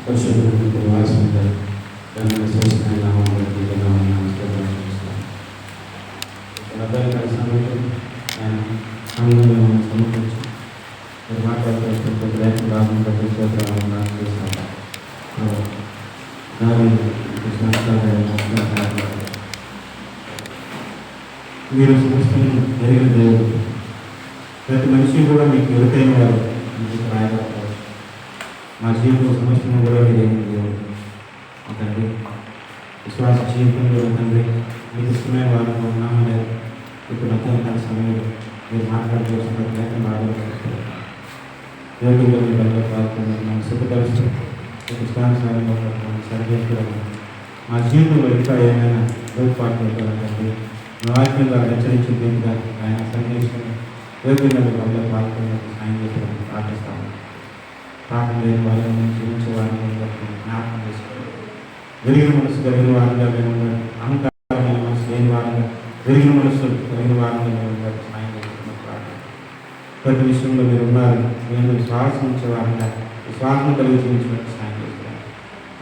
పరిశుద్ధులకు వాల్సింటారు దాన్ని శ్రేష్టమైన నామానికి సమయం ఆయన సమర్పించి మాట్లాడుతూ లాభం మీరు సమస్యను జరిగిన దేవుడు. ప్రతి మనిషి కూడా మీకు ఎరుకైన వారు మీకు రాయకపోవచ్చు. మా జీవితంలో సమస్యను కూడా మీరు ఏమి దేవుడు తండ్రి. విశ్వాస జీవితంలో తండ్రి మీకు ఇష్టమైన వారిలో ఉన్నామో లేదు ఇప్పుడు అత్యంత సమయంలో మీరు మాట్లాడుకోవాల్సిన ప్రయత్నం ఆలోచిస్తారు. యోగుల్లో మీ వల్ల పాల్గొన్నారు మనం సిద్ధపరుస్తూ ఇష్టానుసారంగా మనం సరిచేసుకోవాలి. మా జీవితంలో ఇంకా ఏమైనా లోటుపాట్లు ఉంటుందండి మీ వాక్యం ద్వారా హెచ్చరించి దీనిగా ఆయన సందేశించుకుని యోగ్యంగా మీ వల్ల పాల్గొనడానికి సాయం చేసుకోవడానికి ప్రార్థిస్తాము. పాపం లేని వాళ్ళని జీవించే వారిని జ్ఞాపకం చేసుకోవాలి. విరిగిన మనసు కలిగిన వారిగా మేము అహంకారమైన మనసు లేని వారిగా విరిగిన మనసు కలిగిన వారిగా మేము సాయం చేసుకున్న ప్రార్థన. ప్రతి విషయంలో మీరు ఉన్నారు. మేము విశ్వాసం ఉంచేవారిగా విశ్వాసం కలిగి జీవించినట్టు సాయం చేస్తున్నారు.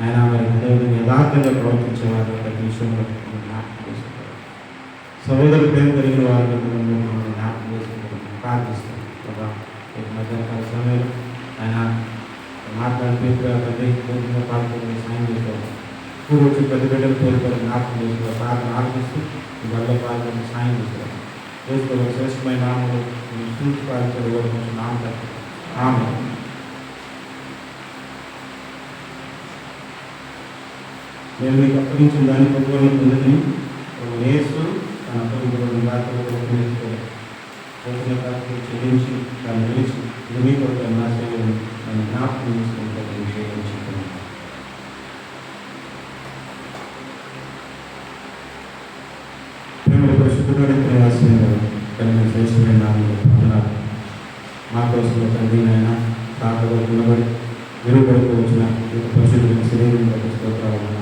ఆయన మరి అదేవిధంగా యథార్థంగా ప్రవర్తించేవారు ప్రతి విషయంలో జ్ఞాపకం చేసుకుంటారు. సహోదరు ప్రేమ కలిగిన వారిని మమ్మల్ని జ్ఞాపకం చేసుకుంటారు. ప్రార్థిస్తారు కదా. మధ్యాహ్న సమయంలో ఆయన మాట్లాడితే తండ్రి పాల్గొని సాయం చేస్తారు. పూర్వ వచ్చి ప్రతి బిడ్డలు కోరుకోవడం జ్ఞాపకం చేసుకున్నారు. ప్రార్థన ఆలోచిస్తూ ఈ వల్ల పాల్గొని సాయం చేస్తారు. చేసుకోవడం శ్రేష్టమైన నామలు చూసి పాల్గొని నామం ఆమె నేను మీకు అప్పగించిన దాన్ని పట్టుకొని పొందని యేసు తన పొందుకొని చెల్లించి దాన్ని నిలిచి ఇది మీ కొరకు నా సేవలు దాన్ని జ్ఞాపకం చేసుకుంటాను చేయడం. ప్రేమ పరిశుద్ధుడు కలిగిన శ్రేష్టమైన నామలు మా కోసం తండ్రి నాయన తాతగా ఉన్నబడి విరుగుబడికి వచ్చిన పరిశుద్ధులైన శరీరం స్తోత్రాలు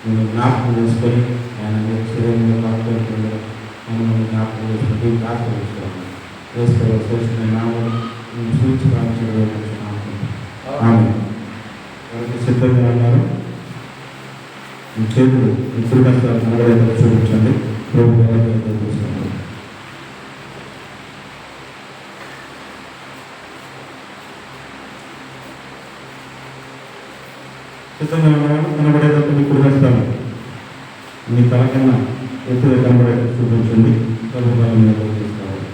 నేను జ్ఞాపకం చేసుకొని ఆయన శరీరంలో పాల్గొని మమ్మల్ని జ్ఞాపకం చేసుకుంటూ ప్రార్థన చేసుకోవాలి. వేసుకోవాలి శ్రేష్టమైన నామలు నేను సూచించాలని ఎవరికి సిద్ధంగా ఉన్నారు మీ చేతులు ఇప్పుడు కష్టాలు కనబడేలా చూపించండి. ప్రభు చూస్తున్నాను. సిద్ధంగా ఉన్నవాళ్ళు కనబడేటప్పుడు ఇప్పుడు కష్టాలు మీ తల కన్నా ఎప్పుడు కనబడేటట్టు చూపించండి. ప్రభుత్వాలు మీరు తీసుకోవాలి.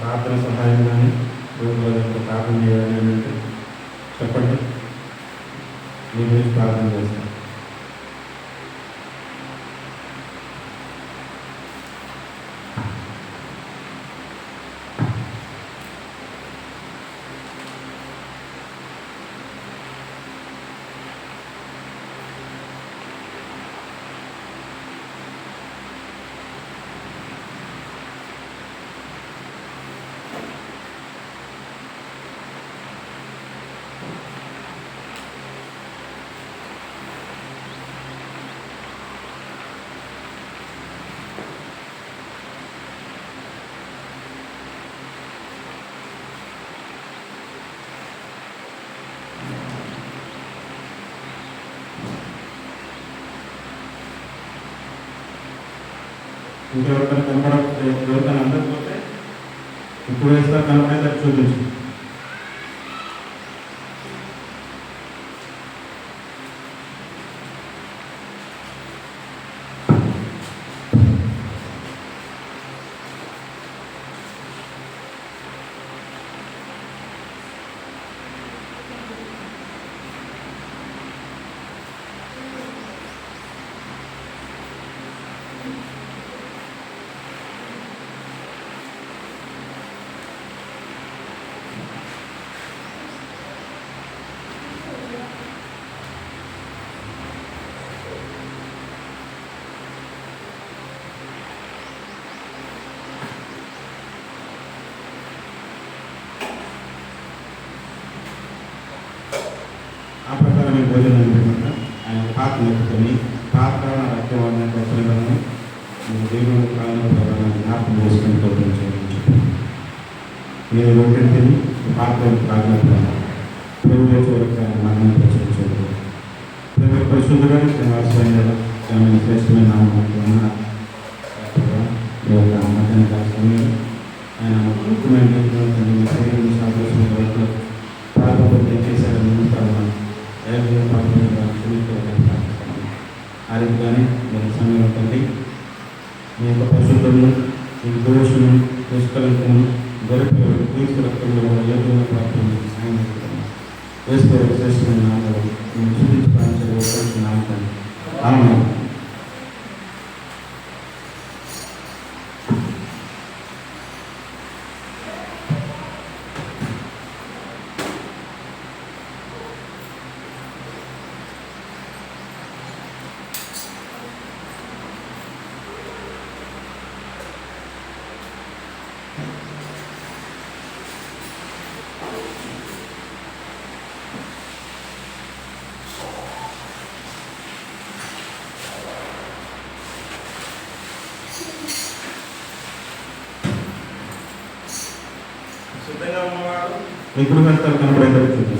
ప్రార్థన సహాయం కానీ రోజుల ప్రార్థన చేయాలని అంటే చెప్పండి. మీ గురించి ప్రార్థన చేస్తాను. ఇంకెవరికైనా ఎవరికైనా అందకపోతే ఇప్పుడు వేస్తా కనపడేది చూపించు. ఆ ప్రకారం మీ భోజనం అనుకుంటున్నా ఆయన పాత్ర నెప్పుకొని పాత్ర రక్తవాడిని కొత్తలను దేవుని కాలంలో జ్ఞాపకం చేసుకుని గౌరవించవచ్చు. మీరు ఒకటి పాత్ర ప్రారంభం ప్రభు వరకు ఆయన మరణం ప్రచురించదు. పరిశుద్ధుగా శ్రేష్టమైన నామం మధ్యాహ్న సమయం ఆయన ముఖ్యమైన తండ్రి మీ శరీరం సంతోషం వరకు పాపం చేశారని నమ్ముతాను. ఏదైనా పాపం క్షమించాలని ఆ రీతిగానే మీరు సమయంలో తండ్రి మీ యొక్క పరిశుద్ధులను మీ దోషులను నిష్కలంకము గొరపి క్రీస్తు రక్తంలో ఏదైనా పాపం సాయం చేస్తున్నాను. వేసుకోవాలి శ్రేష్టమైన నామలు మేము చూపించుకోవాల్సిన నామం ఆమె సిద్ధంగా ఉన్నవాడు ఇప్పుడు కష్టాలు కనపడేటట్టు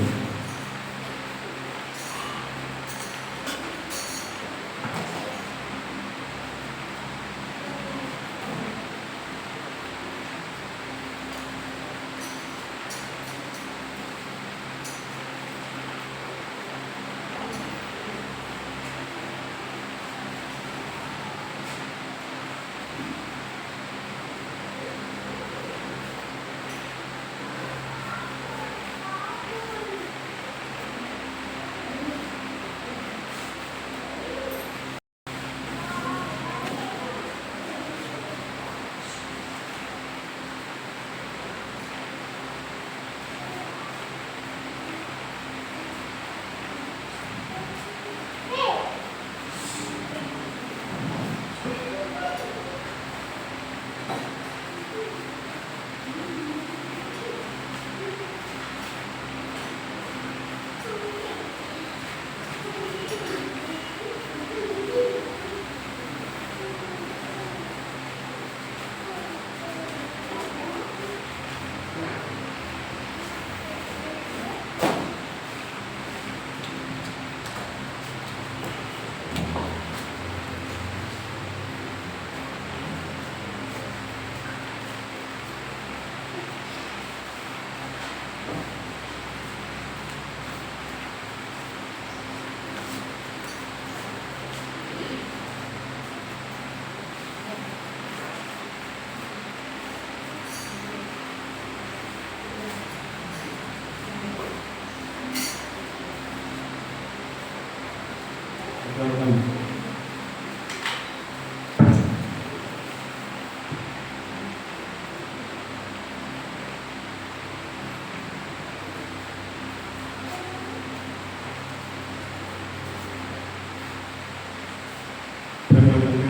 చూడండి.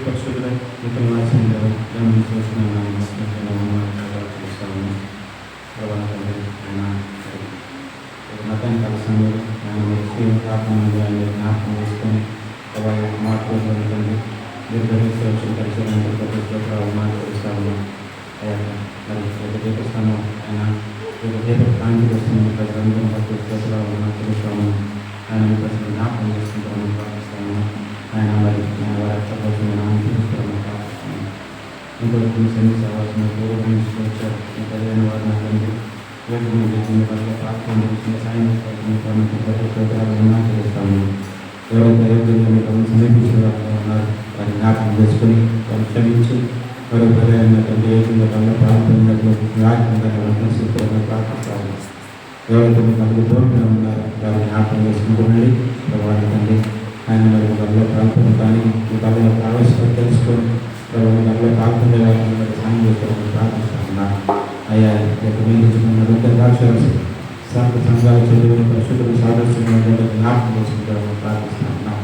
పరిశుద్ధుల ఇతర నాశనంలో మతానికి కలిసింది ఆయన ప్రార్థనలు ఆయన జ్ఞాపకం చేసుకొని మాట్లాడుతుందండి దీర్ఘ పరిచయం మాట్లాడుతాము. మరి చేపిస్తాము ఆయన కాంతి వస్తుంది ప్రజలందరూ మాట్లాడుతాము. ఆయన జ్ఞాపకం చేసుకుంటామని ప్రార్థిస్తాము. ఆయన మరి వారి కోసం ప్రార్థిస్తాము. ఇంకొక సవాల్సిన పూర్వం వచ్చారు కలిగిన వారిని అందరికీ ప్రార్థన సాయం చేస్తాము. ఎవరైతే అయోగ్యంగా మీకు సమీపించిన వారు ఉన్నారు వారి జ్ఞాపకం చేసుకుని వారు క్షమించి వారి తండ్రి ఏకంగా వల్ల ప్రార్థనలకు సూత్రంగా ప్రార్థిస్తాము. ఎవరైతే మీకు అందుకు దూరంగా ఉన్నారో వారి జ్ఞాపకం చేసుకుంటున్నాడు వారి తండ్రి ఆయన మరి వాళ్ళలో ప్రాంతం కానీ మీ కళ్ళలో ప్రవేశం తెలుసుకొని వాళ్ళలో ప్రాంతం సాయం చేసుకోవాలని ప్రార్థిస్తున్నాను. అయ్యా సంఘాలు చదువులు పరిశుద్ధులు సాదృశ్యంగా జ్ఞాపకం చేసుకుంటామని ప్రార్థిస్తున్నాం.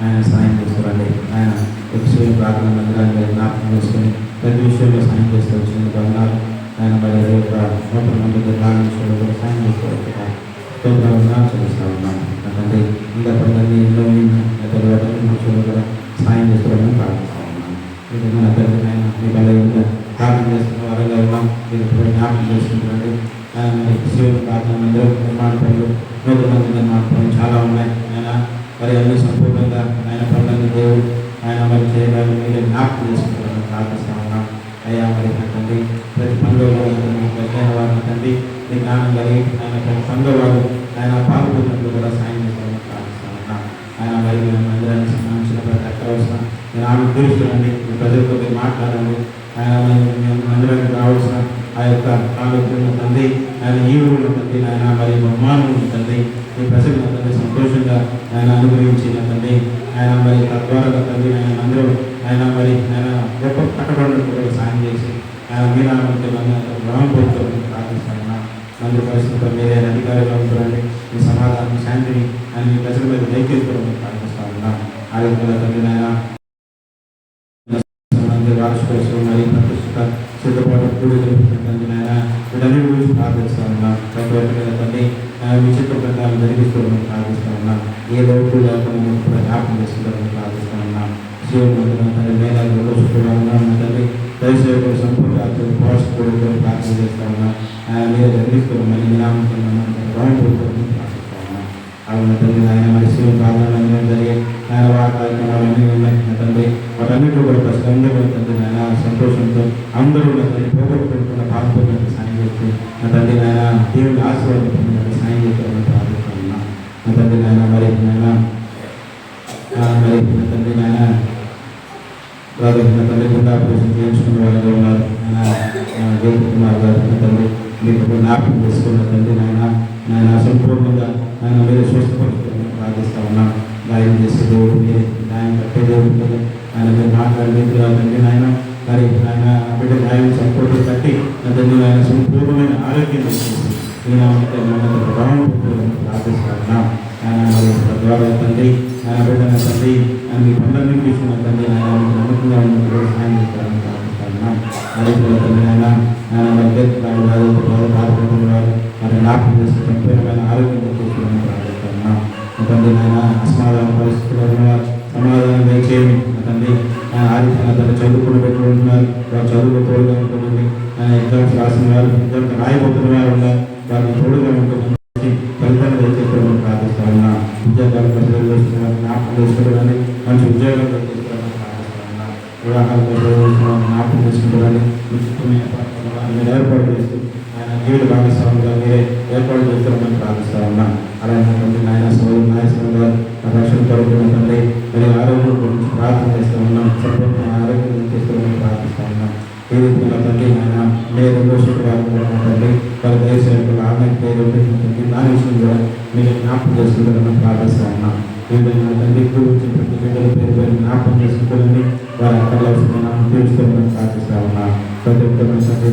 ఆయన సాయం చేసుకోవాలి. ఆయన విషయం ప్రార్థన మందిరాన్ని జ్ఞాపకం చేసుకొని ప్రతి విషయంలో సాయం చేస్తూ వచ్చినందుకు అన్నారు. ఆయన మరి నూతన మంది నిర్మాణ విషయంలో కూడా సాయం చేసుకోవచ్చు చేస్తూ ఉన్నాం. అంటే ఇంకా కొందరినీ ఎన్నో విషయంలో కూడా సాయం చేసుకోవాలని ప్రార్థిస్తూ ఉన్నాం. విధంగా నా తండ్రి ఆయన మీ బలహీనంగా ప్రార్థన చేస్తున్న వారిగా ఉన్నాం. మీరు జ్ఞాపకం చేసుకుంటున్నాడు. ఆయన శివుడు ప్రార్థన మందిరం నిర్మాణ పనులు నూతన మంది నిర్మాణ పనులు చాలా ఉన్నాయి. ఆయన మరి అన్ని సంపూర్ణంగా ఆయన పనులన్నీ దేవుడు ఆయన మరి చేయడానికి మీరే జ్ఞాపకం చేసుకుంటారని ప్రార్థిస్తూ ఉన్నాం. అయ్యా మరి నా తండ్రి ప్రతి పనిలో పెద్దైన వారిని తండ్రి నీ జ్ఞానం కలిగి ఆయన ప్రతి పనిలో వారు ఆయన పాల్గొన్నట్లు కూడా సాయం చేస్తామని ప్రార్థిస్తామన్నా. ఆయన మరి మందిరానికి సంబంధించిన ప్రతి అక్కవలసిన నేను ఆమె తెలుసుకోండి, మీ ప్రజలతో మీరు మాట్లాడండి. ఆయన మందిరానికి రావాల్సిన ఆ యొక్క ఆలోచన తండ్రి, ఆయన ఈవులు తండ్రి, ఆయన మరి బహుమానం తండ్రి, ఈ ప్రజలను తండ్రి సంతోషంగా ఆయన అనుగ్రహించిన తండ్రి, ఆయన మరి తద్వారా తండ్రి ఆయన అందరూ ఆయన మరి ఆయన గొప్ప కట్టబడులకు కూడా సాయం చేసి ఆయన మీనామంటే మన గ్రహం పొందుతామని ప్రార్థిస్తామన్నా. అందరూ పరిస్థితుల్లో మీరే అధికారులు ఉంటుందండి, మీ సమాధానం శాంతిని ఆయన మీ ప్రజల మీద దయచేసుకోవడం ప్రార్థిస్తామన్నా. ఆరోగ్యంగా తండ్రి ఆయన వార్షికోత్సవం మరి ప్రతిష్ఠిత సిద్ధపాటు పూజలు తండ్రి ఆయన వీటన్నిటి గురించి ప్రార్థిస్తామన్నా. ప్రతి ఒక్కరి తండ్రి విచిత్ర ప్రకారం జరిగిస్తామని ప్రార్థిస్తామన్నా. ఏ లోటు లేకుండా కూడా జ్ఞాపకం చేసుకుంటామని ప్రార్థిస్తామన్నా. శివుడు తండ్రి మేళాలు శుక్రవారం తండ్రి దయచేయడం సంపూర్ణ పోషకుడు ప్రార్థన చేస్తామన్నా. మీరే జరిగిస్తున్నాం మళ్ళీ రామని ప్రార్థిస్తామన్నా. అవును తండ్రి ఆయన మరి శివ ప్రార్థనలు జరిగే ఆయన కార్యక్రమాలన్నీ ఉన్నాయి తండ్రి, వాటన్నిటిలో కూడా ప్రజలందరూ తండ్రి ఆయన సంతోషంతో అందరూ తండ్రి పోగొట్టుకుంటున్న పాల్గొన్నట్టు సాయం చేస్తూ నా తండ్రి ఆయన దేవుని ఆశీర్వాదం సాయం చేస్తామని ప్రార్థిస్తామన్నా. నా తండ్రి ఆయన మరి ఆయన మరి తండ్రి ఆయన తండ్రి గుండా ఆపరేషన్ చేయించుకున్న వాళ్ళగా ఉన్నారు. ఆయన దేవ్ కుమార్ గారు తండ్రి మీకు జ్ఞాపకం చేసుకున్న తండ్రి ఆయన సంపూర్ణంగా ఆయన మీరు స్వస్థపరుచుకోవాలని ప్రార్థిస్తా ఉన్నాం. గాయం చేసే దేవుడు మీరే, గాయం కట్టే దేవుడు ఆయన మీరు మాట్లాడే తండ్రి ఆయన మరి ఆయన బిడ్డ గాయం సంపూర్ణ కట్టి తండ్రి ఆయన సంపూర్ణమైన ఆరోగ్యం చేసి ప్రభావం ప్రార్థిస్తా ఉన్నాం. ఆయన మరి తద్వారా తండ్రి ఆయన బిడ్డన తండ్రి ఆయన మీ పనులన్నీ తీసుకున్న తండ్రి ఆయన నమ్మకంగా ఉన్నప్పుడు సాయం చేస్తారని ప్రార్థిస్తున్నాం. మరి తండ్రి ఆయన బాధపడుతున్నారు మరి జ్ఞాపకం చేసి సంపూర్ణమైన ఆరోగ్యం చేసుకోవాలని ప్రార్థిస్తున్నాం. తండ్రి ఆయన అసమాధాన పరిస్థితుల్లో ఉన్నవారు సమాధానం దయచేయండి. తండ్రి ఆయన ఆదిత్య తండ్రి చదువుకుని పెట్టుకుంటున్నారు, వారు చదువుకు తోడుగా ఉంటుంది. ఆయన ఎగ్జామ్స్ రాసిన వారు ఎగ్జామ్స్ రాయబోతున్న వారు ఉన్నారు, వారిని తోడుగా ఉంటుంది. ఫలితాన్ని దయచేసుకోవడానికి ప్రార్థిస్తా ఉన్నా. ఉద్యోగాలు పరిశీలన చేస్తున్నారు, జ్ఞాపకం చేసుకోవడానికి మంచి ఉద్యోగాలు దయచేసుకోవడానికి ప్రార్థిస్తా ఉన్నా. వివాహాలు పరిశీలన జ్ఞాపకం చేసుకుంటారని మీరు ఏర్పాటు చేస్తూ ఆయన జీవిత భాగస్వామిగా మీరే ఏర్పాటు చేస్తారని ప్రార్థిస్తా ఉన్నా. అలాంటి నాయన సోదరు నాయస్వామి గారు రక్షణ పడుతున్న తండ్రి మరి ఆరోగ్యం గురించి ప్రార్థన చేస్తూ ఉన్నాం. సంపూర్ణ ఆరోగ్యం చేస్తామని ప్రార్థిస్తా ఉన్నాం. ఈ విధంగా తండ్రి ఆయన మే 2వ శుక్రవారం తండ్రి వారి దయచేయకుండా ఆన్లైన్ పేరు దాని విషయం కూడా మీరు జ్ఞాపకం చేసుకుంటారని ప్రార్థిస్తా ఉన్నాం. ఈ విధంగా తండ్రి గురించి ప్రతి బిడ్డల పేరు జ్ఞాపకం చేసుకుంటారని వారి అక్కడ తీరుస్తామని ప్రార్థిస్తా ఉన్నాం. ప్రతి ఒక్కరిని తండ్రి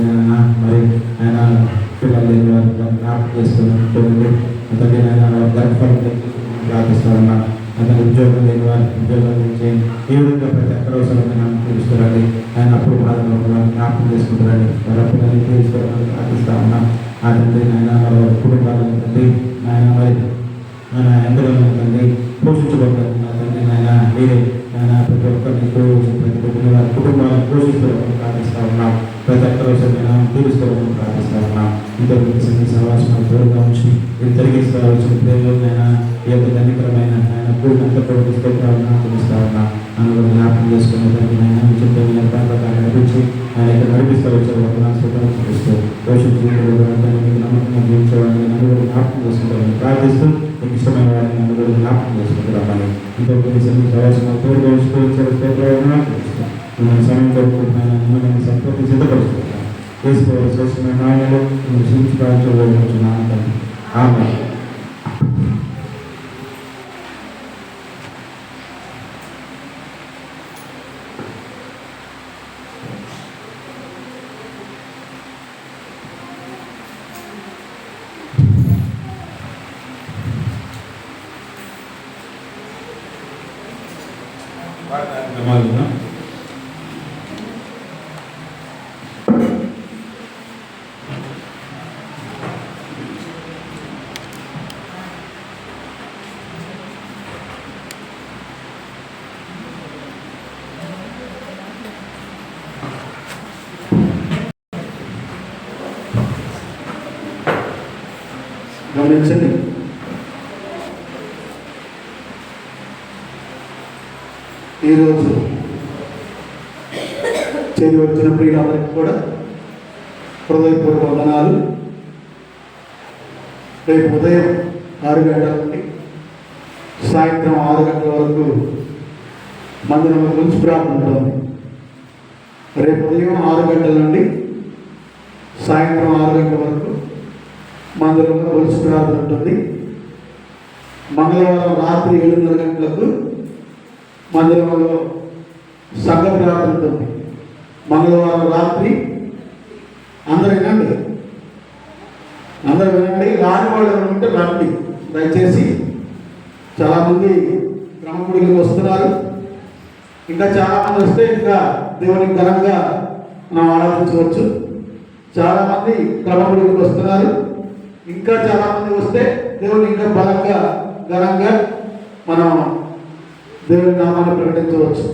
మరి ఆయన పిల్లలు లేని వారు జ్ఞాపకం చేసుకుని తండ్రి ఆయన వారి గర్భఫలం ప్రార్థిస్తా ఉన్నాం. అతని ఉద్యోగం లేని వారి ఉద్యోగాలు ఇచ్చేయండి. ఈ విధంగా ప్రతి ఒక్కరు అవసరమైన తీరుస్తారండి. ఆయన అప్పుడు బాధలో జ్ఞాపకం చేసుకుంటారండి. వారి అప్పుడన్నీ తీరుస్తారని ప్రార్థిస్తా ఉన్నాం. ఆ తండ్రి ఆయన వారి కుటుంబాలను తండ్రి ఆయన మరి ఆయన ఎందరో తండ్రి పోషించబడతారు. నా తండ్రి ఆయన మీరే ఆయన ప్రతి ఒక్కరిని ప్రతి ఒక్కరి వారి కుటుంబాలను పోషిస్తారని ప్రార్థిస్తా ఉన్నాం. ప్రతి ఒక్కరు అవసరమైన తీరుస్తారని ప్రార్థిస్తా ఉన్నాం. ఇంతవరకు సమాచారం దూరంగా ఉంచి మీరు తిరిగిస్తావచ్చు ప్రేమైనా ఈ యొక్క ధన్యకరమైన ఆయన పూర్ణంత తీసుకెళ్తామని ఆచరిస్తా ఉన్నా. అందులో జ్ఞాపకం చేసుకునే దాన్ని ఆయన విచిత్రమైన ప్రకారం నడిపించి ఆయన ఇక్కడ నడిపిస్తూ వచ్చారు చూపిస్తూ పోషించి మీకు నమ్మకంగా జీవించడానికి నన్ను కూడా జ్ఞాపకం చేసుకుంటామని ప్రార్థిస్తూ మీకు ఇష్టమైన వారిని నన్ను కూడా జ్ఞాపకం చేసుకుంటామని ఇంకొకరి సమాచారం తోడుగా ఉంచుకోవచ్చు సమయం కోరుకుంటున్నాను. మిమ్మల్ని సంపూర్తి సిద్ధపరుస్తున్నాను. చేసుకోవాలి శ్రేష్టమైన నాయనలు సూచించుకోవాల్సిన ఆమె గమనించండి. ఈరోజు చేరి వచ్చిన ప్రియులందరికీ కూడా హృదయపూర్వక వందనాలు. రేపు ఉదయం 6 గంటల నుండి సాయంత్రం 6 గంటల వరకు మందిరంలో గురించి ప్రార్థన ఉంటుంది. రేపు ఉదయం 6 గంటల నుండి సాయంత్రం 6 గంటల వరకు మందిరంలో గురించి ప్రార్థన ఉంటుంది. మంగళవారం రాత్రి 7:30 గంటలకు మందిరంలో సంఘ ప్రార్థన ఉంటుంది. మంగళవారం రాత్రి అందరూ వినండి, రాని వాళ్ళు ఉంటే రండి దయచేసి. చాలామంది క్రమగుడికి వస్తున్నారు, ఇంకా చాలామంది వస్తే ఇంకా దేవునికి ఘనంగా మనం ఆరాధించవచ్చు. చాలామంది క్రమగుడికి వస్తున్నారు, ఇంకా చాలామంది వస్తే దేవుని ఇంకా బలంగా ఘనంగా మనం దేవుని నామాన్ని ప్రకటించవచ్చు.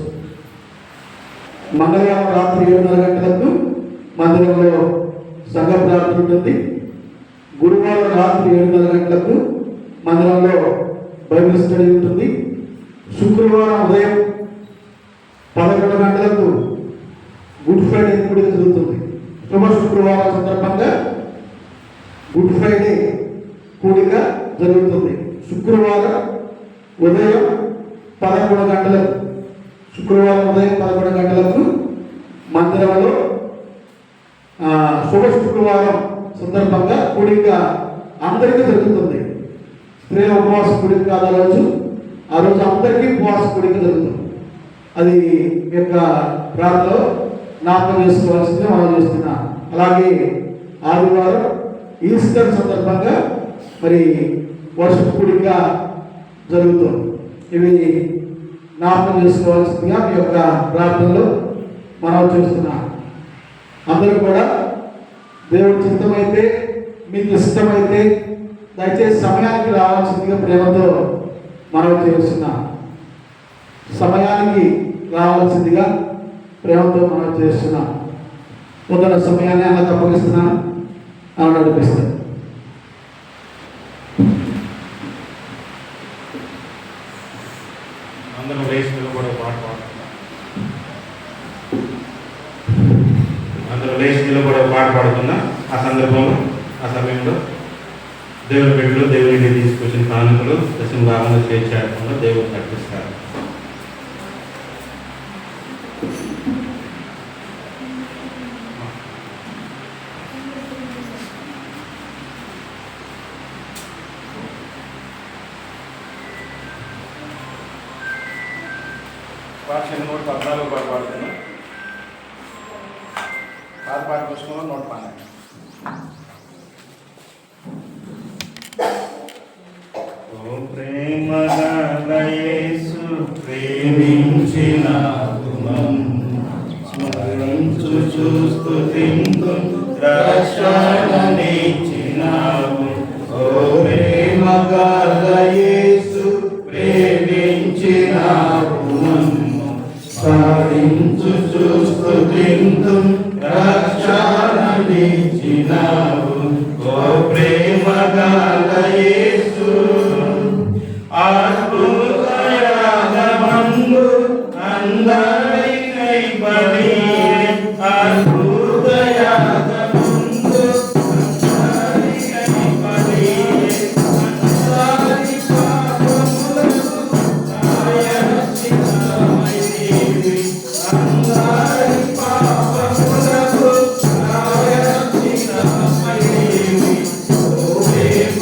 మంగళవారం రాత్రి 7:30 గంటలకు మందిరంలో సంఘ ప్రార్థన ఉంటుంది. గురువారం రాత్రి 7:30 గంటలకు మందిరంలో బైబిల్ స్టడీ ఉంటుంది. శుక్రవారం ఉదయం 11 గంటలకు గుడ్ ఫ్రైడే కూడిక జరుగుతుంది. శుభ శుక్రవారం సందర్భంగా గుడ్ ఫ్రైడే కూడిక జరుగుతుంది. శుక్రవారం ఉదయం 11 గంటలకు మందిరంలో శుభ శుక్రవారం సందర్భంగా కూడిక అందరికీ జరుగుతుంది. స్త్రీల ఉపవాస కూడిక కాదు ఆ రోజు అందరికీ ఉపవాస కూడిక జరుగుతుంది. అది మీ యొక్క ప్రాంతంలో జ్ఞాపకం చేసుకోవాల్సిందే మనం చేస్తున్నాం. అలాగే ఆదివారం ఈస్టర్ సందర్భంగా మరి వర్షపు కూడిక జరుగుతుంది. ఇవి జ్ఞాపకం చేసుకోవాల్సిందిగా మీ యొక్క ప్రార్థనలో మనం చూస్తున్నాం. అందరూ కూడా దేవుడి చిత్తమైతే, మీకు ఇష్టమైతే దయచేసి సమయానికి రావాల్సిందిగా ప్రేమతో మనం చేస్తున్నాం. సమయానికి రావాల్సిందిగా ప్రేమతో మనం చేస్తున్నాం. మొదటి సమయాన్ని అలా తప్పగిస్తున్నాను, అలా నడిపిస్తాను. అందరూ లేచి నిలబడే పాట పాడుతున్నారు. అందరూ లేచి నిలబడే పాట పాడుతున్నా ఆ సందర్భంలో ఆ సమయంలో దేవుని బిడ్డలు దేవునికి తీసుకొచ్చిన కానుకలు దశమ భాగంలో చేర్చకుండా దేవుడికి అర్పిస్తారు. పాఠశాల 114 పాట పాడుతున్నా. పాట పుస్తకంలో 112. ఓ ప్రేమగల యేసు ప్రేమించినావు నన్ను, స్మరించు స్తుతింతు రక్షణనిచ్చినావు. ఓ ప్రేమగల యేసు ప్రేమించినావు నన్ను, స్మరించు స్తుతింతు రక్షణనిచ్చినావు. ఓ ప్రేమగల యేసు అద్భుతయాగమందు అందరికై బలి, అద్భుతయాగమందు అందరికై బలి, అందరి పాపములకు ప్రాయశ్చిత్తమైనవి, అందరి పాపములకు ప్రాయశ్చిత్తమైనవి. ఓ ప్రేమ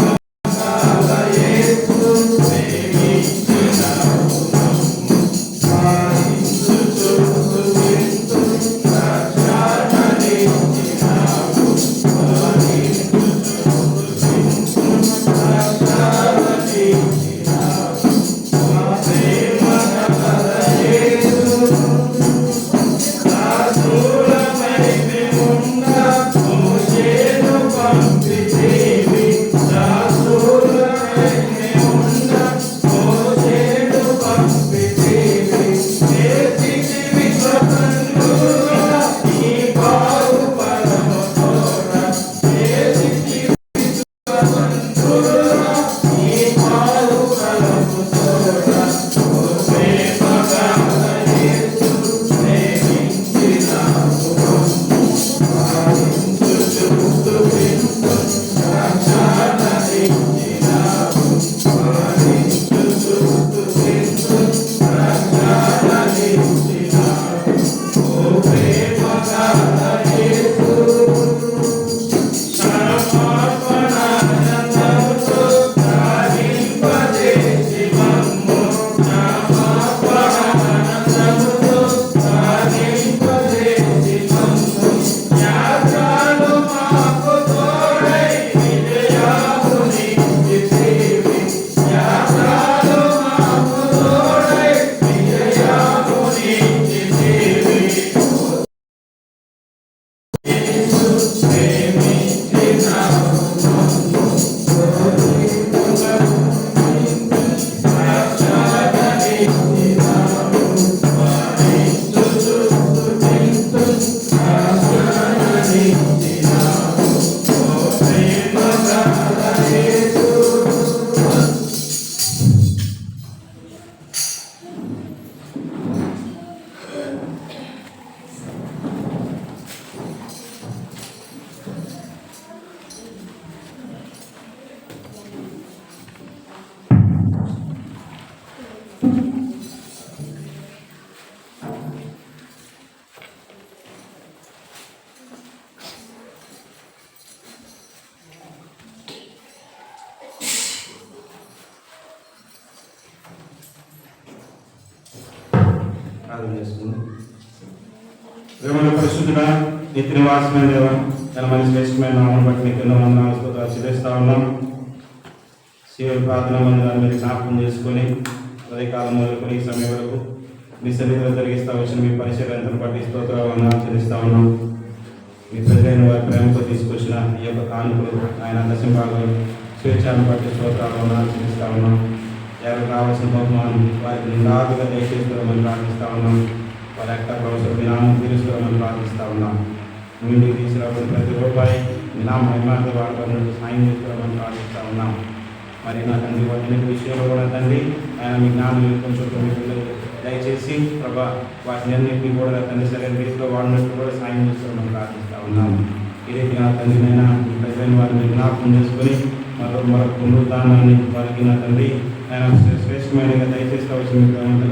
ప్రార్థన చేసుకుందాం. ప్రేమల పరిశుద్ధుడా, నిత్య నివాసమైన దేవ, తన మన శ్రేష్టమైన నామం బట్టి మీకు ఎన్నో వందనాలు స్తోత్రాలు చెల్లిస్తా ఉన్నాం. శివ ప్రార్థన మందిరాన్ని మీరు జ్ఞాపకం చేసుకొని ఉదయకాలం మొదలుకొని ఈ సమయం వరకు మీ సన్నిధిలో జరిగిస్తా వచ్చిన మీ పరిచర్యను బట్టి స్తోత్రాలు వందనాలు చెల్లిస్తా ఉన్నాం. మీ ప్రజలైన వారి ప్రేమతో తీసుకొచ్చిన ఈ యొక్క కానుకలు ఆయన దశంభాగం స్వేచ్ఛను బట్టి స్తోత్రాలు వందనాలు చెల్లిస్తా ఉన్నాం. ఎవరికి రావాల్సిన బహుమానం వారికి నిండాలుగా దయచేసుకోమని ప్రార్థిస్తా ఉన్నాం. వారి యొక్క ప్రవచన మీ నామం తీసుకోమని ప్రార్థిస్తా ఉన్నాం. మీ ఇంటికి తీసుకురాబడిన ప్రతి రూపాయి మీ నామ మహిమార్థ వాడుకున్నట్టు సాయం చేసుకోమని ప్రార్థిస్తా ఉన్నాం. మరి నా తండ్రి వాటి విషయంలో కూడా తండ్రి ఆయన మీ జ్ఞానం కొంచెం దయచేసి ప్రభా వాటిని అన్నింటినీ కూడా తండ్రి సరైన రీతిలో వాడినట్టు కూడా సాయం చేసుకోమని ప్రార్థిస్తా ఉన్నాం. ఈ రీతిగా తండ్రినైనా ప్రజలైన వారిని జ్ఞాపకం చేసుకొని మరొక పునరుద్ధానాన్ని వారికి నా తండ్రి ఆయన శ్రేష్టమైనగా దయచేసి వచ్చిన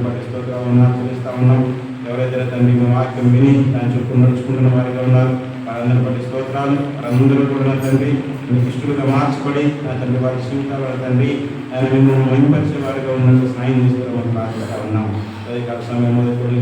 పట్టిస్తూ ఉన్నాం తెలుస్తా ఉన్నాం. ఎవరైతే తండ్రి మీ వాక్యం విని దాని చుట్టూ నడుచుకుంటున్న వారిగా ఉన్నారు వారందరూ బట్టి స్తోత్రాలు. వారందరూ కూడా తండ్రి మీకు ఇష్టలుగా మార్చబడి నా తండ్రి వారి జీవితాల తండ్రి ఆయన మిమ్మల్ని మహిమపరిచే వారిగా ఉన్నట్టు సాయం చేసుకోవడం ప్రార్థిస్తా ఉన్నాం. అదేకాల సమయం మొదలుకొని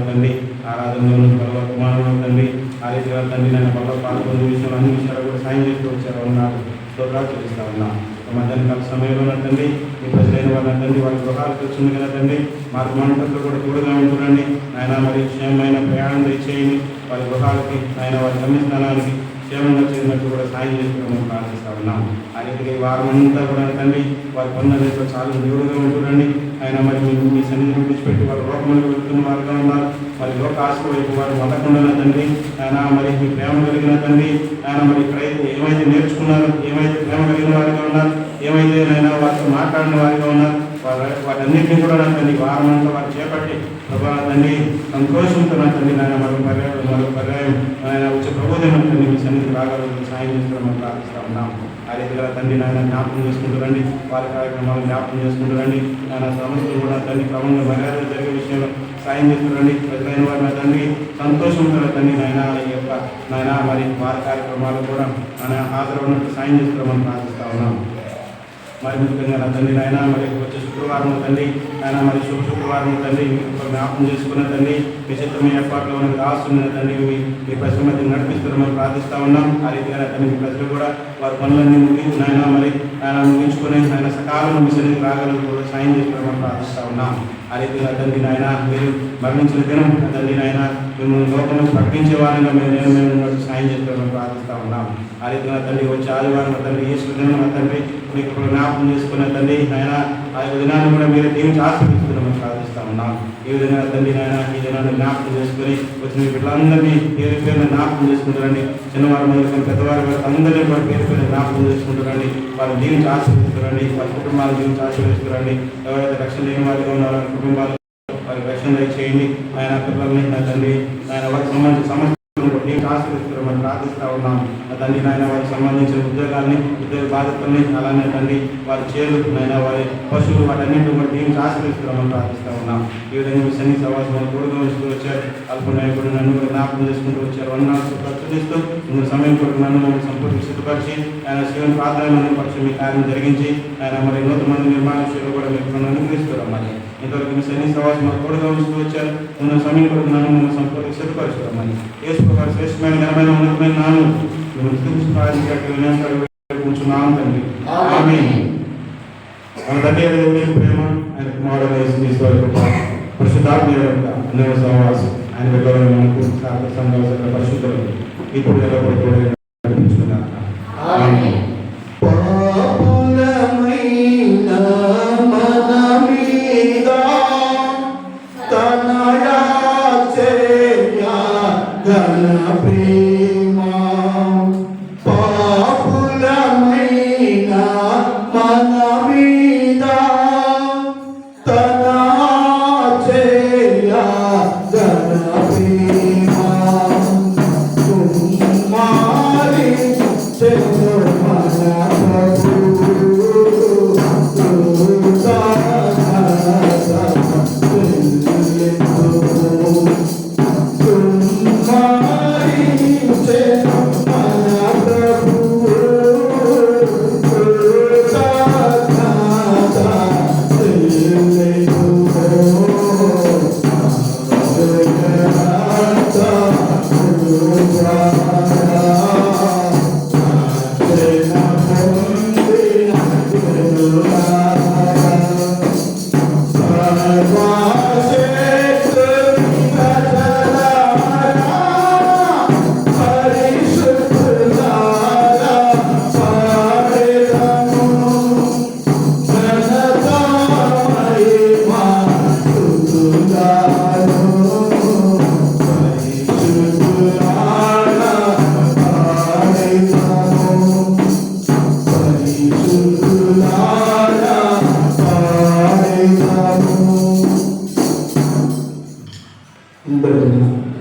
తండ్రి ఆరాధనలో కుమారులు తండ్రి ఆ రీతిగా తండ్రి నన్ను బల్ల పాల్గొనే విషయంలో అన్ని విషయాలు కూడా సాయం చేస్తూ వచ్చారు ఉన్నారు. స్తోత్రాలు చెల్లిస్తా ఉన్నాం. మధ్యాహ్నకాల సమయంలో తండ్రి మీ ప్రజలైన వాళ్ళ తండ్రి వాళ్ళ గృహాలకు వచ్చింది కదా తండ్రి మార్గమానుపత్రులు కూడా తోడుగా ఉంటుండండి. ఆయన మరి క్షేమమైన ప్రయాణం దయచేయండి. వారి గృహాలకి ఆయన వారి గమ్యస్థానానికి క్షేమంగా చేరినట్టు కూడా సాయం చేసుకోవడం ప్రార్థిస్తా ఉన్నాం. ఆ రీతిగా ఈ వారం అంతా కూడా తండ్రి వారి పనులతో చాలా దేవుడుగా ఉంటుండండి. ఆయన మరి మీ సన్నిధిని విడిచిపెట్టి వారు లోకంలో వెళ్తున్న వారుగా ఉన్నారు. మరి లోక ఆశ వైపు వారు వెళ్ళకుండా తండ్రి ఆయన మరి మీ ప్రేమ కలిగిన తండ్రి ఆయన మరి ఇక్కడ ఏమైతే నేర్చుకున్నారు, ఏమైతే ప్రేమ కలిగిన వారిగా ఉన్నారు, ఏమైతే ఆయన వారితో మాట్లాడిన వారిగా ఉన్నారు వాటన్నింటినీ కూడా నా తండ్రి వారం అంతా వారు చేపట్టి ప్రభా తండ్రి సంతోషంతో నా తండ్రి నాయన మరొక పర్యాయం ఆయన వచ్చే ప్రబోధన తండ్రి మీ సన్నిధి రాగలరు సాయం చేసుకోవడం ప్రార్థిస్తా ఉన్నాం. ఆ రీతిగా తండ్రి నాయన జ్ఞాపకం చేసుకుంటారండి. వారి కార్యక్రమాలు జ్ఞాపకం చేసుకుంటారండి. ఆయన సమస్యలు కూడా తండ్రి క్రమంగా మర్యాద జరిగే విషయంలో సాయం చేస్తున్నారండి. ప్రజలైన వారిని తండ్రి సంతోషంతో తండ్రి నాయన ఈ యొక్క నాయన మరి వారి కార్యక్రమాలు కూడా ఆయన హాజరవున్నట్టు సాయం చేస్తున్నామని ప్రార్థిస్తా ఉన్నాం. మరి ముఖ్యంగా నా తండ్రి నాయన మరి వచ్చే శుక్రవారం తండ్రి ఆయన మరి శుక్రవారం తండ్రి జ్ఞాపకం చేసుకున్న తండ్రి మీ చిత్రం ఏర్పాట్లో మనకు రాస్తున్న తండ్రి మీ ప్రజల మధ్య నడిపిస్తున్నామని ప్రార్థిస్తా ఉన్నాం. ఆ రీతిగా తండ్రి మీ ప్రజలు కూడా వారి పనులన్నీ ముగించి నాయన మరి ఆయన ముగించుకొని ఆయన సకాలంలో మీ సన్నిధికి రాగలను కూడా సాయం చేసుకోవడం ప్రార్థిస్తా ఉన్నాం. ఆ రీతిగా తండ్రి నాయన మీరు మరణించిన దినం తండ్రి నాయన మేము లోకంలో ప్రకటించే వారిగా మేము ఉన్నట్టు సాయం చేసుకోవడం ప్రార్థిస్తా ఉన్నాం. ఆ రీతిగా తండ్రి వచ్చే ఆదివారం తండ్రి ఏ దినం తండ్రి మీకు జ్ఞాపకం చేసుకున్న తండ్రి ఆయన ఆ యొక్క దినాన్ని కూడా మీరు దీనికి ఆస్వాదిస్తున్నామని ప్రార్థిస్తా ఉన్నాం. ఈ విధంగా తండ్రి నాయన ఈ దినాన్ని జ్ఞాపకం చేసుకుని వచ్చిన బిడ్డలందరినీ పేరు పేరున జ్ఞాపకం చేసుకుంటారండి. చిన్నవారు మొదలుకొని పెద్దవారి వరకు అందరినీ కూడా పేరు పేరు జ్ఞాపకం చేసుకుంటారండి. వారు దీనికి ఆశీర్వదిస్తారండి. వారి కుటుంబాలు దీనికి ఆశీర్వదిస్తారండి. ఎవరైతే రక్షణ లేని వారిగా ఉన్నారో కుటుంబాలు వారికి రక్షణ చేయండి. ఆయన పిల్లల్ని నా తండ్రి ఆయన వారికి సంబంధించిన సమస్య దీనికి ఆశీర్వదిస్తారని ప్రార్థిస్తా ఉన్నాం. తండ్రి నాయన వారికి సంబంధించిన ఉద్యోగాల్ని ఉద్యోగ బాధ్యతల్ని అలానే తండ్రి వారి చేలు నాయన వారి పశువులు వాటన్నింటి కూడా దీనికి ఆశీర్వదిస్తారని ప్రార్థిస్తా ఉన్నాం. ఈ విధంగా మీ సన్ని సమాజంలో తోడుగా ఉంచుతూ వచ్చారు. అల్ప నాయకుడు నన్ను కూడా జ్ఞాపకం చేసుకుంటూ వచ్చారు. వందనాలు ప్రచురిస్తూ ఇంత సమయం కొరకు నన్ను మమ్మల్ని సంపూర్తి సిద్ధపరిచి ఆయన శివుని ప్రార్థనలను పరిచి మీ కార్యం జరిగించి ఆయన మరి నూతన మంది నిర్మాణ విషయంలో కూడా మీకు అనుగ్రహిస్తారు. మరి ఇంతవరకు మీ సన్ని సమాజంలో తోడుగా ఉంచుతూ వచ్చారు. ఉన్న సమయం కొరకు నన్ను మమ్మల్ని సంపూర్తి సిద్ధపరుస్తారు. మరి యేసు ప్రభువు శ్రేష్టమైన ఘనమైన ఉన్నతమైన నామమున కూర్చున్నాం తండ్రి. ఆమేన్. మన తండ్రి దేవుని ప్రేమ ఆయన కుమారుడు యేసుక్రీస్తు వారి కృప పరిశుద్ధాత్మ యొక్క అన్యోన్య సహవాసం ఆయన బిడ్డలను మనకు సంఘ పరిశుద్ధులు ఇప్పుడు ఎల్లప్పుడూ నడిపించుకున్నాక. ఆమేన్. Come on. వేడుకుంటున్నాం.